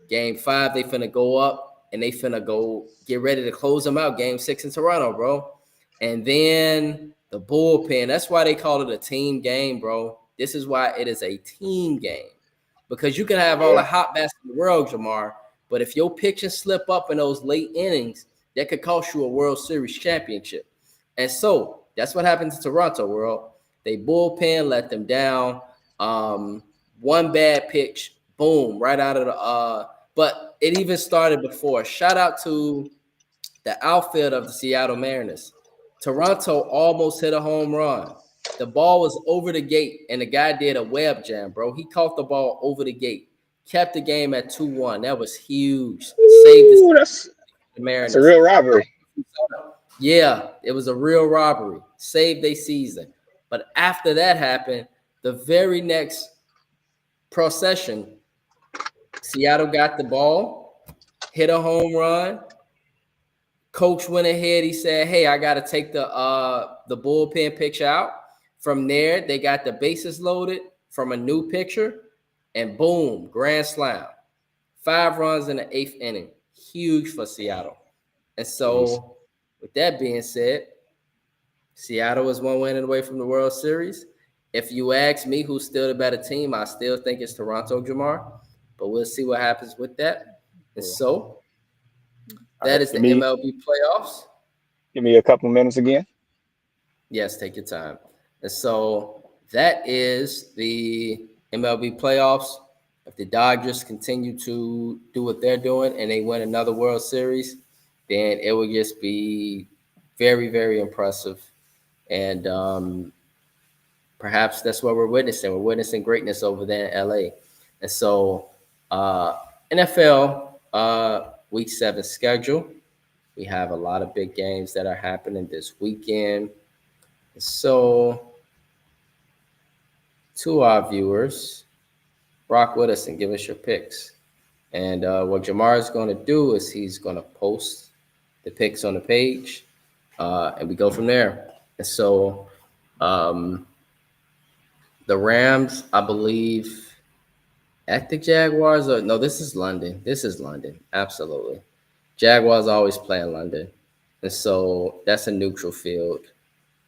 Game 5, they finna go up, and they finna go get ready to close them out. Game 6 in Toronto, bro. And then the bullpen, that's why they call it a team game, bro. This is why it is a team game. Because you can have all the hot bats in the world, Jamar, but if your pitching slip up in those late innings, that could cost you a World Series championship. And so that's what happened to Toronto, world. They bullpen let them down. One bad pitch, boom, right out of the but it even started before. Shout out to the outfield of the Seattle Mariners. Toronto almost hit a home run. The ball was over the gate, and the guy did a web jam, bro. He caught the ball over the gate, kept the game at 2-1. That was huge. Saved the Mariners. That's a real robbery. Yeah, it was a real robbery. Saved their season. But after that happened, the very next procession, Seattle got the ball, hit a home run. Coach went ahead. He said, "Hey, I got to take the bullpen pitch out." From there, they got the bases loaded from a new pitcher, and boom, grand slam. 5 runs in the 8th inning. Huge for Seattle. And so, with that being said, Seattle is 1 win away from the World Series. If you ask me who's still the better team, I still think it's Toronto, Jamar. But we'll see what happens with that. And so, that is the MLB playoffs. Give me a couple minutes again. Yes, take your time. And so, that is the MLB playoffs. If the Dodgers continue to do what they're doing and they win another World Series, then it will just be very, very impressive. And perhaps that's what we're witnessing. We're witnessing greatness over there in LA. And so NFL Week 7 schedule. We have a lot of big games that are happening this weekend. So to our viewers, rock with us and give us your picks. And what Jamar is going to do is he's going to post the picks on the page, and we go from there. And so the Rams, I believe, at the Jaguars. No, this is London. Absolutely. Jaguars always play in London. And so that's a neutral field.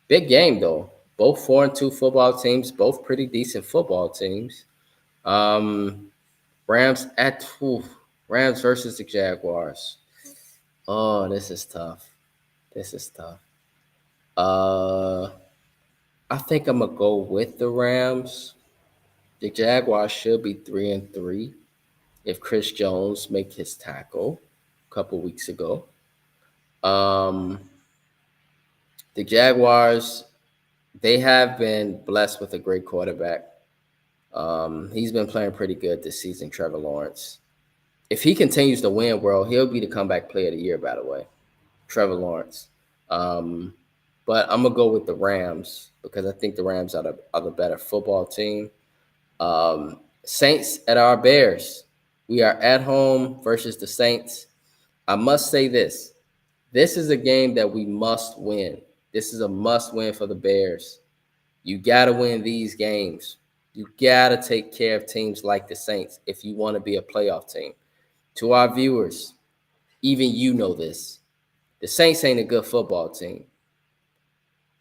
Big game, though. Both 4-2 football teams, both pretty decent football teams. Rams versus the Jaguars. Oh, this is tough. I think I'm gonna go with the Rams. The Jaguars should be 3-3 if Chris Jones make his tackle a couple weeks ago. The Jaguars, they have been blessed with a great quarterback. He's been playing pretty good this season, Trevor Lawrence. If he continues to win, world, he'll be the comeback player of the year, by the way, Trevor Lawrence. But I'm going to go with the Rams because I think the Rams are the better football team. Saints at our Bears. We are at home versus the Saints. I must say this. This is a game that we must win. This is a must win for the Bears. You got to win these games. You got to take care of teams like the Saints if you want to be a playoff team. To our viewers, even you know this. The Saints ain't a good football team.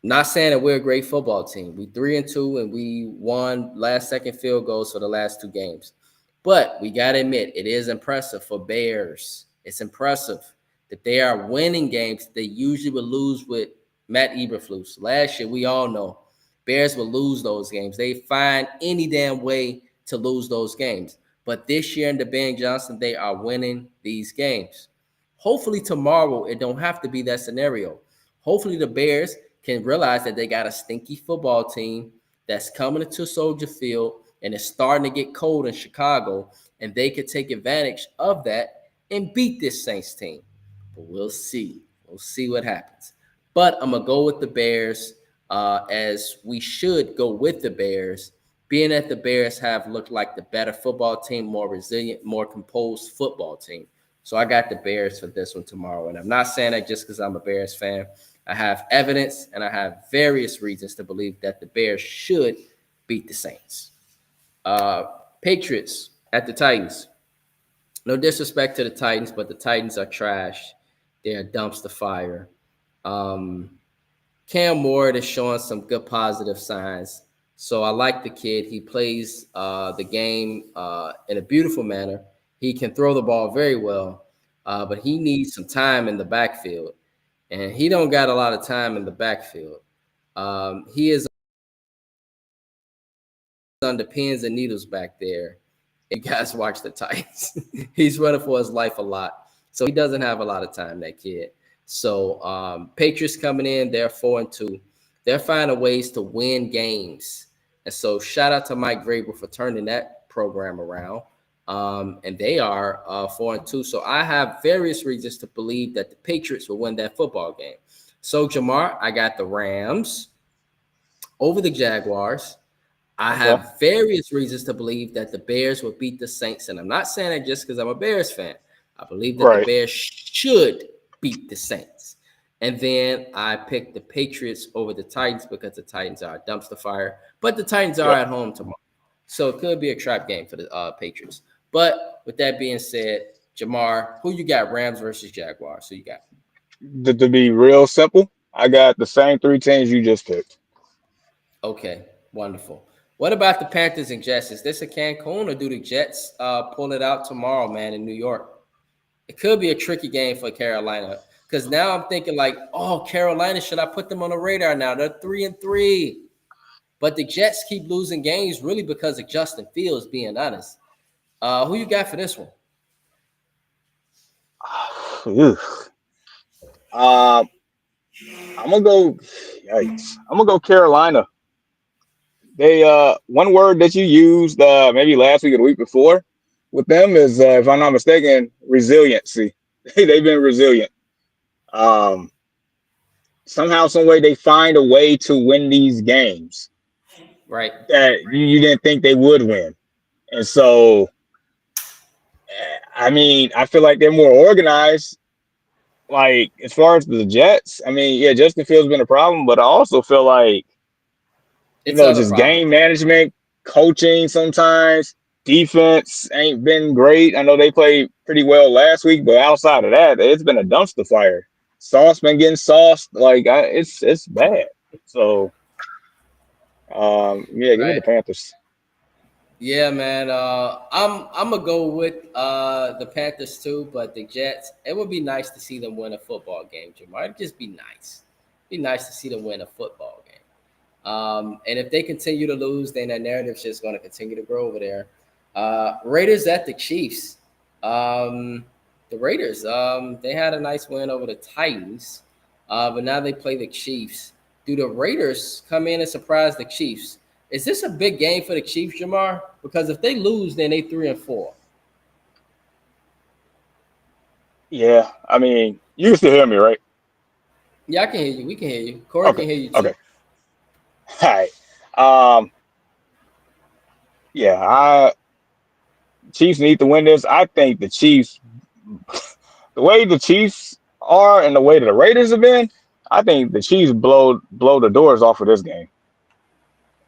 Not saying that we're a great football team. We 3-2 and we won last-second field goals for the last 2 games. But we got to admit, it is impressive for Bears. It's impressive that they are winning games they usually would lose with Matt Eberflus. Last year, we all know Bears will lose those games. They find any damn way to lose those games. But this year under Ben Johnson, they are winning these games. Hopefully tomorrow, it don't have to be that scenario. Hopefully the Bears can realize that they got a stinky football team that's coming into Soldier Field and it's starting to get cold in Chicago, and they could take advantage of that and beat this Saints team. But we'll see. We'll see what happens. But I'm going to go with the Bears, as we should go with the Bears, being that the Bears have looked like the better football team, more resilient, more composed football team. So I got the Bears for this one tomorrow. And I'm not saying that just because I'm a Bears fan. I have evidence and I have various reasons to believe that the Bears should beat the Saints. Patriots at the Titans. No disrespect to the Titans, but the Titans are trash. They're a dumpster fire. Cam Ward is showing some good positive signs. So I like the kid. He plays the game in a beautiful manner. He can throw the ball very well, but he needs some time in the backfield. And he don't got a lot of time in the backfield. He is under pins and needles back there. You guys watch the Titans. He's running for his life a lot. So he doesn't have a lot of time, that kid. So Patriots coming in, they're 4-2. They're finding ways to win games. And so shout out to Mike Vrabel for turning that program around. And they are 4-2. So I have various reasons to believe that the Patriots will win that football game. So Jamar, I got the Rams over the Jaguars. I have various reasons to believe that the Bears will beat the Saints. And I'm not saying that just because I'm a Bears fan. I believe that the Bears should beat the Saints. And then I picked the Patriots over the Titans because the Titans are a dumpster fire. But the Titans are at home tomorrow. So it could be a trap game for the Patriots. But with that being said, Jamar, who you got, Rams versus Jaguars? Who you got? To be real simple, I got the same three teams you just picked. Okay, wonderful. What about the Panthers and Jets? Is this a Cancun, or do the Jets pull it out tomorrow, man, in New York? It could be a tricky game for Carolina, because now I'm thinking like, oh, Carolina, should I put them on the radar now? They're 3-3. But the Jets keep losing games really because of Justin Fields, being honest. Who you got for this one? I'm gonna go. Yikes! I'm gonna go Carolina. They one word that you used maybe last week or the week before with them is, if I'm not mistaken, resiliency. They've been resilient. Somehow, some way, they find a way to win these games, right? That you didn't think they would win, and so. I mean, I feel like they're more organized. Like, as far as the Jets, I mean, yeah, Justin Fields been a problem, but I also feel like, just game management, coaching sometimes, defense ain't been great. I know they played pretty well last week, but outside of that, it's been a dumpster fire. Sauce been getting sauced. Like, it's bad. So, give me the Panthers. Yeah, man. I'm gonna go with the Panthers too, but the Jets. It would be nice to see them win a football game, Jamar. It'd just be nice. It'd be nice to see them win a football game. And if they continue to lose, then that narrative's just going to continue to grow over there. Raiders at the Chiefs. The Raiders. They had a nice win over the Titans, but now they play the Chiefs. Do the Raiders come in and surprise the Chiefs? Is this a big game for the Chiefs, Jamar? Because if they lose, then they 3-4. Yeah, I mean, you can still hear me, right? Yeah, I can hear you. We can hear you. Corey can hear you too. Okay. All right. Yeah, Chiefs need to win this. I think the Chiefs, the way the Chiefs are and the way that the Raiders have been, I think the Chiefs blow the doors off of this game.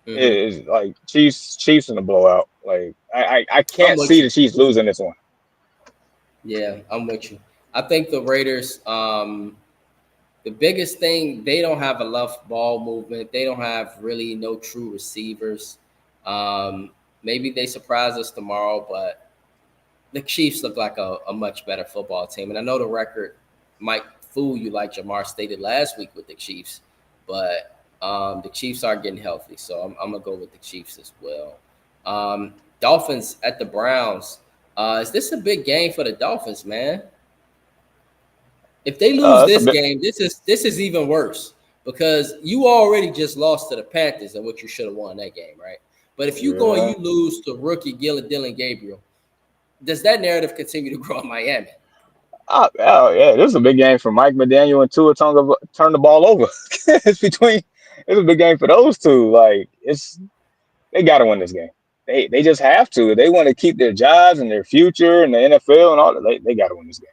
Mm-hmm. It's like Chiefs in a blowout. Like I can't see the Chiefs losing this one. Yeah, I'm with you. I think the Raiders, the biggest thing, they don't have enough ball movement. They don't have really no true receivers. Maybe they surprise us tomorrow, but the Chiefs look like a much better football team. And I know the record might fool you, like Jamar stated last week with the Chiefs, but the Chiefs are getting healthy. So I'm going to go with the Chiefs as well. Dolphins at the Browns. Is this a big game for the Dolphins, man? If they lose this game, this is even worse because you already just lost to the Panthers and what you should have won that game, right? But if you go and you lose to rookie Dylan Gabriel, does that narrative continue to grow in Miami? Oh yeah, this is a big game for Mike McDaniel and Tua turn the ball over. It's a big game for those two. Like they got to win this game. They just have to. They want to keep their jobs and their future in the NFL and all that. They got to win this game.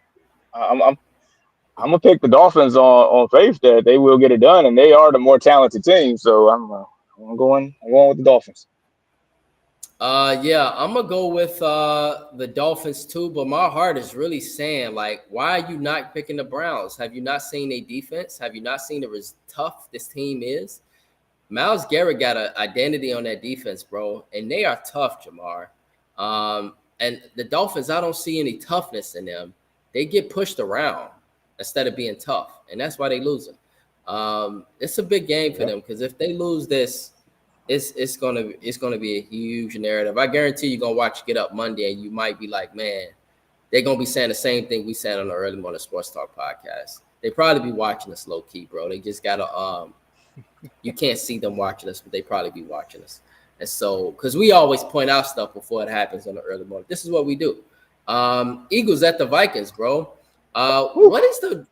I'm gonna pick the Dolphins on faith that they will get it done, and they are the more talented team. So I'm going with the Dolphins. Yeah, I'm gonna go with the Dolphins too, but my heart is really saying, like, why are you not picking the Browns? Have you not seen a defense? Have you not seen how tough this team is? Myles Garrett got an identity on that defense, bro, and they are tough, Jamar. And the Dolphins, I don't see any toughness in them. They get pushed around instead of being tough, and that's why they losing. It's a big game for them because if they lose this, it's gonna be a huge narrative. I guarantee you're gonna watch Get Up Monday, and you might be like, man, they're gonna be saying the same thing we said on the Early Morning Sports Talk podcast. They probably be watching us low key, bro. They just gotta you can't see them watching us, but they probably be watching us. And so, because we always point out stuff before it happens on the early morning. This is what we do. Eagles at the Vikings, bro. What is the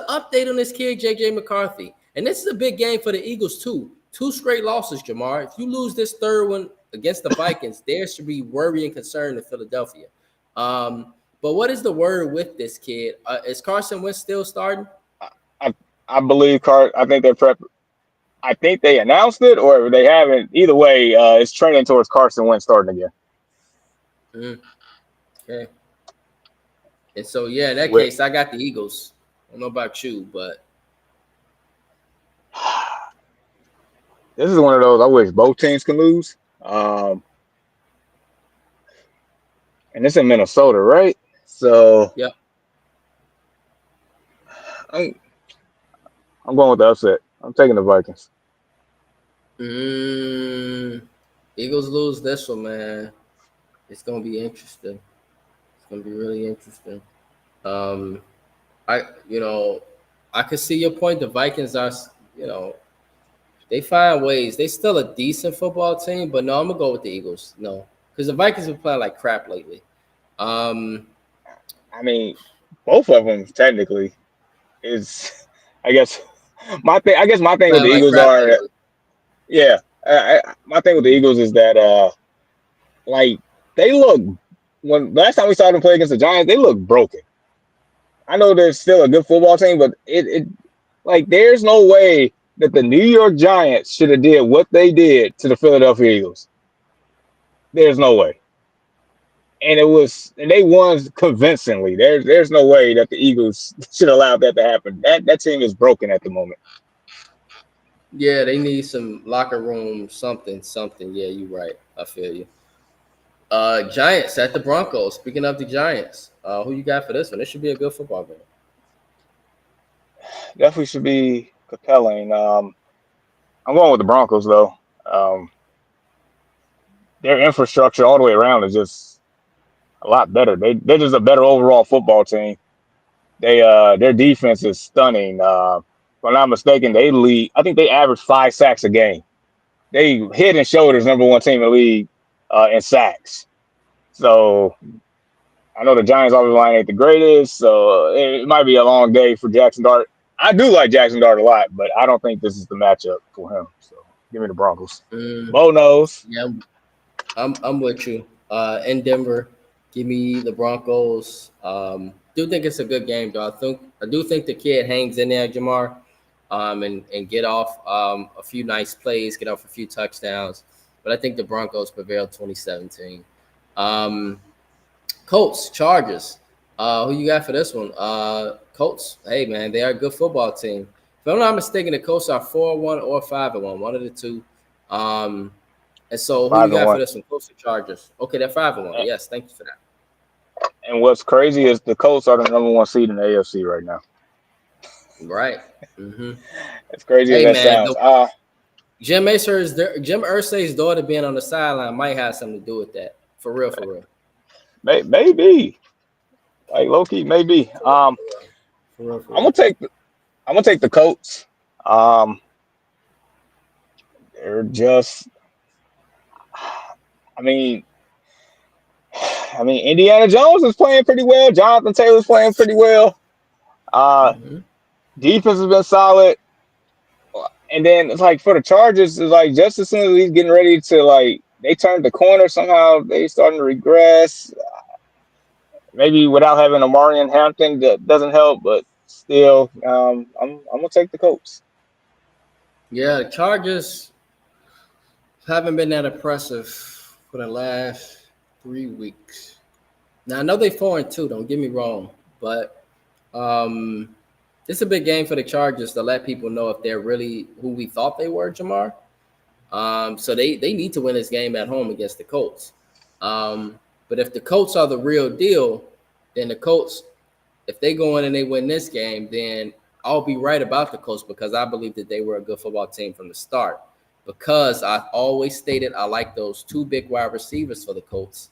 update on this kid, JJ McCarthy? And this is a big game for the Eagles too. 2 straight losses, Jamar. If you lose this third one against the Vikings, there should be worry and concern in Philadelphia. But what is the word with this kid? Is Carson Wentz still starting? I believe I think they announced it or they haven't. Either way, it's trending towards Carson Wentz starting again. Okay. And so, yeah, in that case, I got the Eagles. I don't know about you, but this is one of those I wish both teams can lose. And it's in Minnesota, right? So, yep. I'm going with the upset. I'm taking the Vikings. Eagles lose this one, man. It's gonna be interesting. It's gonna be really interesting. I could see your point. The Vikings are, they find ways. They still a decent football team, but no, I'm gonna go with the Eagles. No, because the Vikings have played like crap lately. I mean, both of them technically is, I guess. My thing with the Eagles are, my thing with the Eagles is that, like they look. When last time we saw them play against the Giants, they look broken. I know they're still a good football team, but it like there's no way that the New York Giants should have did what they did to the Philadelphia Eagles. There's no way. And they won convincingly. There's no way that the Eagles should allow that to happen. That team is broken at the moment. Yeah, they need some locker room something. Yeah, you're right. I feel you. Giants at the Broncos. Speaking of the Giants, who you got for this one? This should be a good football game. Definitely should be compelling. I'm going with the Broncos though. Their infrastructure all the way around is just a lot better. They're just a better overall football team. Their defense is stunning. If I'm not mistaken, I think they average 5 sacks a game. They head and shoulders #1 team in the league in sacks. So I know the Giants' offensive line ain't the greatest, so it might be a long day for Jackson Dart. I do like Jackson Dart a lot, but I don't think this is the matchup for him. So give me the Broncos. Bo knows. Yeah, I'm with you. In Denver, give me the Broncos. Do think it's a good game, though. I do think the kid hangs in there, Jamar, and get off a few nice plays, get off a few touchdowns. But I think the Broncos prevail 2017. Colts, Chargers. Who you got for this one? Colts. Hey, man, they are a good football team. If I'm not mistaken, the Colts are 4-1 or 5-1, one of the two. And so who you got for this one? Colts or Chargers? Okay, they're 5-1. Yes, thank you for that. And what's crazy is the Colts are the number one seed in the AFC right now. Right. Mm-hmm. As crazy as Hey that man, sounds. Jim Irsay's daughter being on the sideline might have something to do with that. For real, for real. Maybe. Like low key, maybe. For real, for I'm real. gonna take the Colts. Um, they're just. I mean, Indiana Jones is playing pretty well. Jonathan Taylor's playing pretty well. Uh, Mm-hmm. defense has been solid. And then it's like for the Chargers, it's like just as soon as he's getting ready to like they turned the corner, somehow they starting to regress. Maybe without having a Marion Hampton that doesn't help, but still, I'm gonna take the Colts. Yeah, the Chargers haven't been that impressive for the last 3 weeks. Now I know they 4-2. Don't get me wrong, but it's a big game for the Chargers to let people know if they're really who we thought they were, Jamar. So they need to win this game at home against the Colts. But if the Colts are the real deal, then the Colts, if they go in and they win this game, then I'll be right about the Colts because I believe that they were a good football team from the start. Because I've always stated I like those two big wide receivers for the Colts,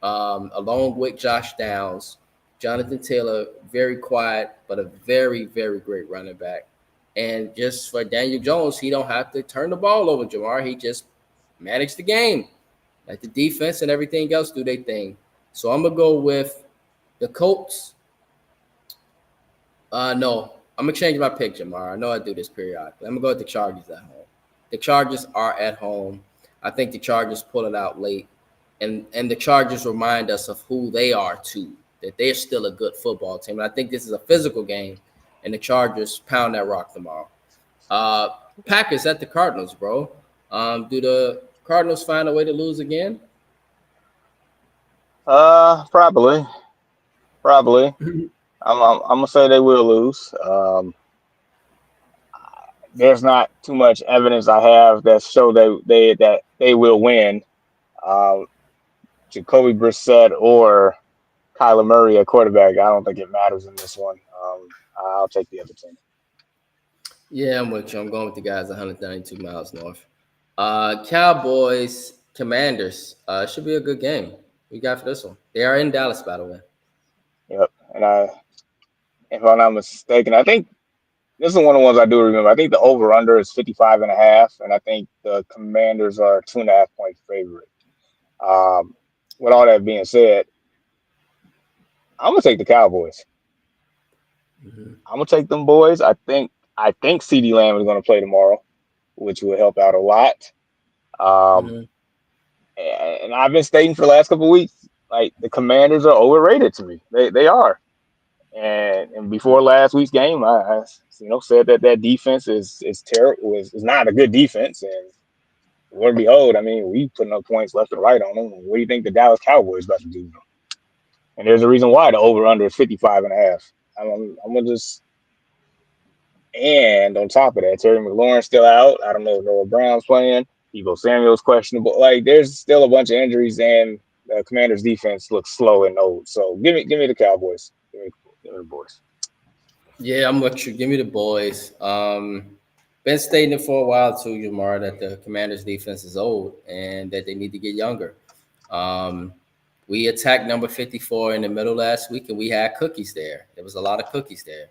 along with Josh Downs. Jonathan Taylor, very quiet, but a very, very great running back. And just for Daniel Jones, he don't have to turn the ball over, Jamar. He just manage the game. Let the defense and everything else do their thing. So I'm going to go with the Colts. No, I'm going to change my pick, Jamar. I know I do this periodically. I'm going to go with the Chargers at home. The Chargers are at home. I think the Chargers pull it out late. And the Chargers remind us of who they are, too, that they're still a good football team. And I think this is a physical game, and the Chargers pound that rock tomorrow. Packers at the Cardinals, bro. Do the Cardinals find a way to lose again? Probably. I'm gonna say they will lose. There's not too much evidence I have that show that they will win. Um, Jacoby Brissett or Kyler Murray at quarterback. I don't think it matters in this one. I'll take the other team. Yeah, I'm with you. I'm going with the guys 192 miles north. Cowboys, Commanders. Should be a good game. We got for this one. They are in Dallas, by the way. Yep. And if I'm not mistaken, I think this is one of the ones I do remember. I think the over under is 55.5, and I think the Commanders are 2.5 point favorite. With all that being said, I'm gonna take the Cowboys. Mm-hmm. I'm gonna take them boys. I think CeeDee Lamb is gonna play tomorrow, which will help out a lot. Um, Mm-hmm. and I've been stating for the last couple of weeks, like the Commanders are overrated to me. They are. And before last week's game, I said that defense is terrible. Is not a good defense, and lo and behold, I mean, we putting up points left and right on them. What do you think the Dallas Cowboys about to do? And there's a reason why the over under is 55.5. I'm gonna just and on top of that, Terry McLaurin's still out. I don't know if Noah Brown's playing. Debo Samuel's questionable. Like there's still a bunch of injuries, and the Commanders' defense looks slow and old. So give me the Cowboys. Give me the boys. Yeah, I'm with you. Give me the boys. Been stating it for a while too, Jamar, that the Commanders' defense is old and that they need to get younger. Um, we attacked number 54 in the middle last week, and we had cookies there. There was a lot of cookies there.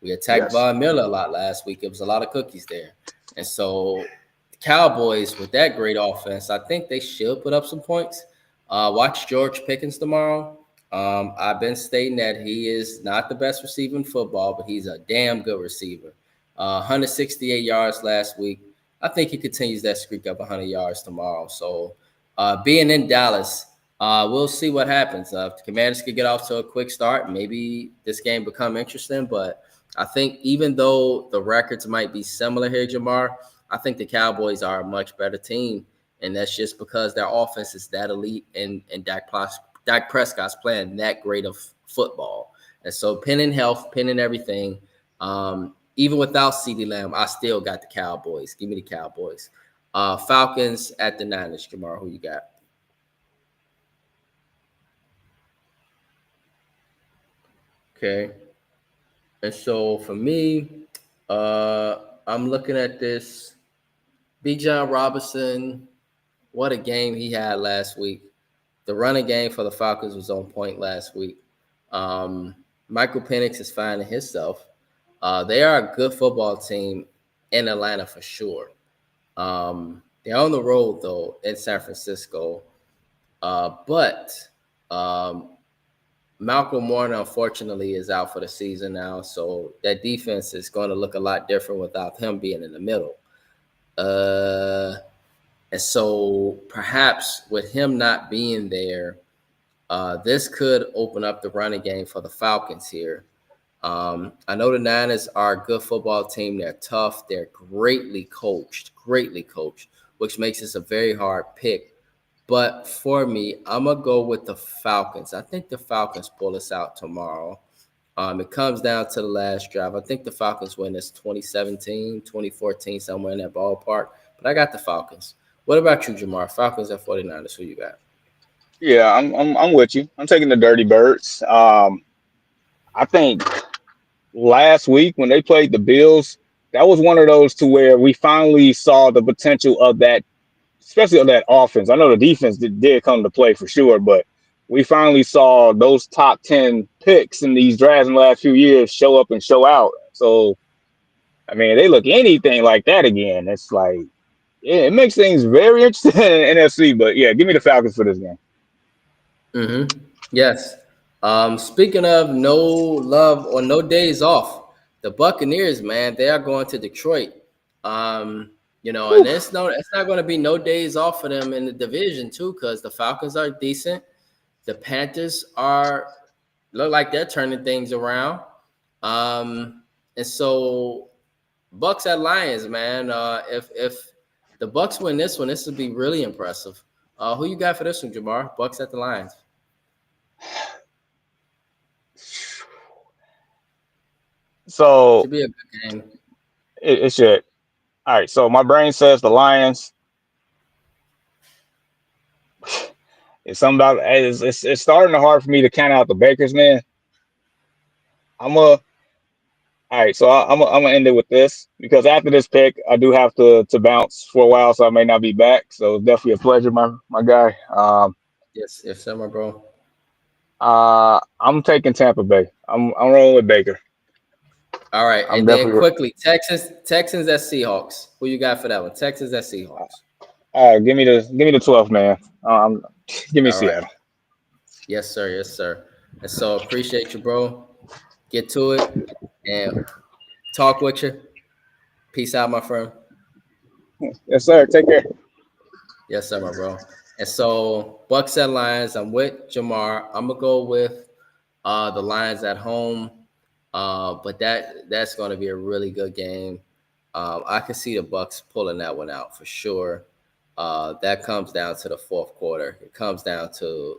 We attacked Yes. Von Miller a lot last week. It was a lot of cookies there. And so the Cowboys, with that great offense, I think they should put up some points. Watch George Pickens tomorrow. I've been stating that he is not the best receiver in football, but he's a damn good receiver. 168 yards last week. I think he continues that streak of 100 yards tomorrow. So being in Dallas, we'll see what happens. If the Commanders could get off to a quick start, maybe this game become interesting. But I think even though the records might be similar here, Jamar, I think the Cowboys are a much better team. And that's just because their offense is that elite and Dak Prescott's playing that great of football. And so pinning health, pinning everything, even without CeeDee Lamb, I still got the Cowboys. Give me the Cowboys. Falcons at the Niners, Jamar. Who you got? Okay. And so for me, I'm looking at this. Bijan Robinson, what a game he had last week. The running game for the Falcons was on point last week. Michael Penix is finding himself. They are a good football team in Atlanta for sure. They're on the road, though, in San Francisco. But Malcolm Warner, unfortunately, is out for the season now. So that defense is going to look a lot different without him being in the middle. And so perhaps with him not being there, this could open up the running game for the Falcons here. I know the Niners are a good football team. They're tough. They're greatly coached, which makes this a very hard pick. But for me, I'm going to go with the Falcons. I think the Falcons pull us out tomorrow. It comes down to the last drive. I think the Falcons win this 2017, 2014, somewhere in that ballpark. But I got the Falcons. What about you, Jamar? Falcons at 49ers. Who you got? Yeah, I'm with you. I'm taking the Dirty Birds. I think last week when they played the Bills, that was one of those to where we finally saw the potential of that, especially of that offense. I know the defense did come to play for sure, but we finally saw those top 10 picks in these drafts in the last few years show up and show out. So, I mean, they look anything like that again. It's like, yeah, it makes things very interesting in NFC. But yeah, give me the Falcons for this game. Mm-hmm. Yes. Speaking of no love or no days off, the Buccaneers, man, they are going to Detroit. And it's not going to be no days off for them in the division too, because the Falcons are decent. The Panthers look like they're turning things around. And so Bucks at Lions, man. If the Bucks win this one, this would be really impressive. Who you got for this one, Jamar? Bucks at the Lions. So should be a good game. It should. All right. So my brain says the Lions. It's something about it's starting to hard for me to count out the Bakers, man. All right. So I'm gonna end it with this because after this pick, I do have to bounce for a while, so I may not be back. So it's definitely a pleasure, my guy. Yes, sir, bro. I'm taking Tampa Bay. I'm rolling with Baker. All right, and then quickly, Texans at Seahawks. Who you got for that one? Texans at Seahawks. All right, give me the 12th man. Give me Seattle. Right. Yes, sir. And so appreciate you, bro. Get to it and talk with you. Peace out, my friend. Yes, sir. Take care. Yes, sir, my bro. And so Bucks at Lions. I'm with Jamar. I'm gonna go with the Lions at home. But that's going to be a really good game. I can see the Bucks pulling that one out for sure. That comes down to the fourth quarter. It comes down to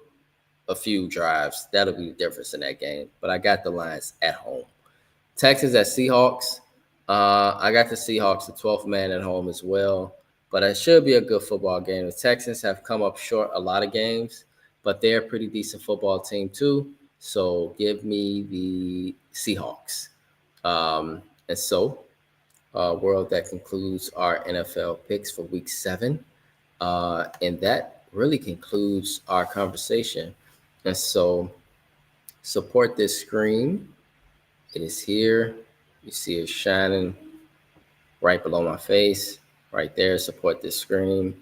a few drives. That'll be the difference in that game. But I got the Lions at home. Texans at Seahawks. I got the Seahawks, the 12th man at home as well. But it should be a good football game. The Texans have come up short a lot of games, but they're a pretty decent football team too. So give me the Seahawks. And so, world, that concludes our NFL picks for week 7. And that really concludes our conversation. And so support this screen. It is here. You see it shining right below my face, right there. Support this screen.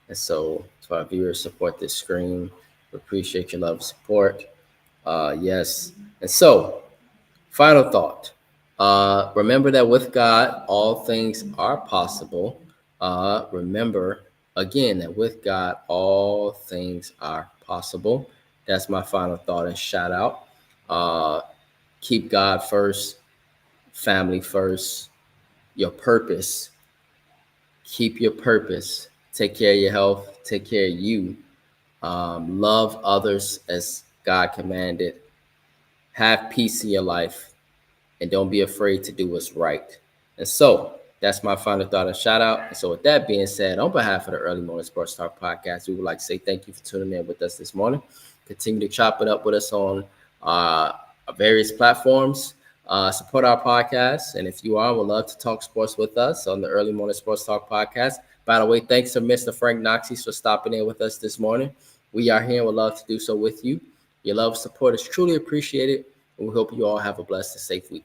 And so to our viewers, support this screen. We appreciate your love and support. Yes. And so, final thought. Remember that with God, all things are possible. Remember, again, that with God, all things are possible. That's my final thought and shout out. Keep God first, family first, your purpose. Keep your purpose. Take care of your health. Take care of you. Love others as God commanded. Have peace in your life. And don't be afraid to do what's right. And so that's my final thought and shout out. And so with that being said, on behalf of the Early Morning Sports Talk podcast, we would like to say thank you for tuning in with us this morning. Continue to chop it up with us on various platforms. Support our podcast. And if you are, would love to talk sports with us on the Early Morning Sports Talk podcast. By the way, thanks to Mr. Frank Noxies for stopping in with us this morning. We are here and would love to do so with you. Your love and support is truly appreciated. And we hope you all have a blessed and safe week.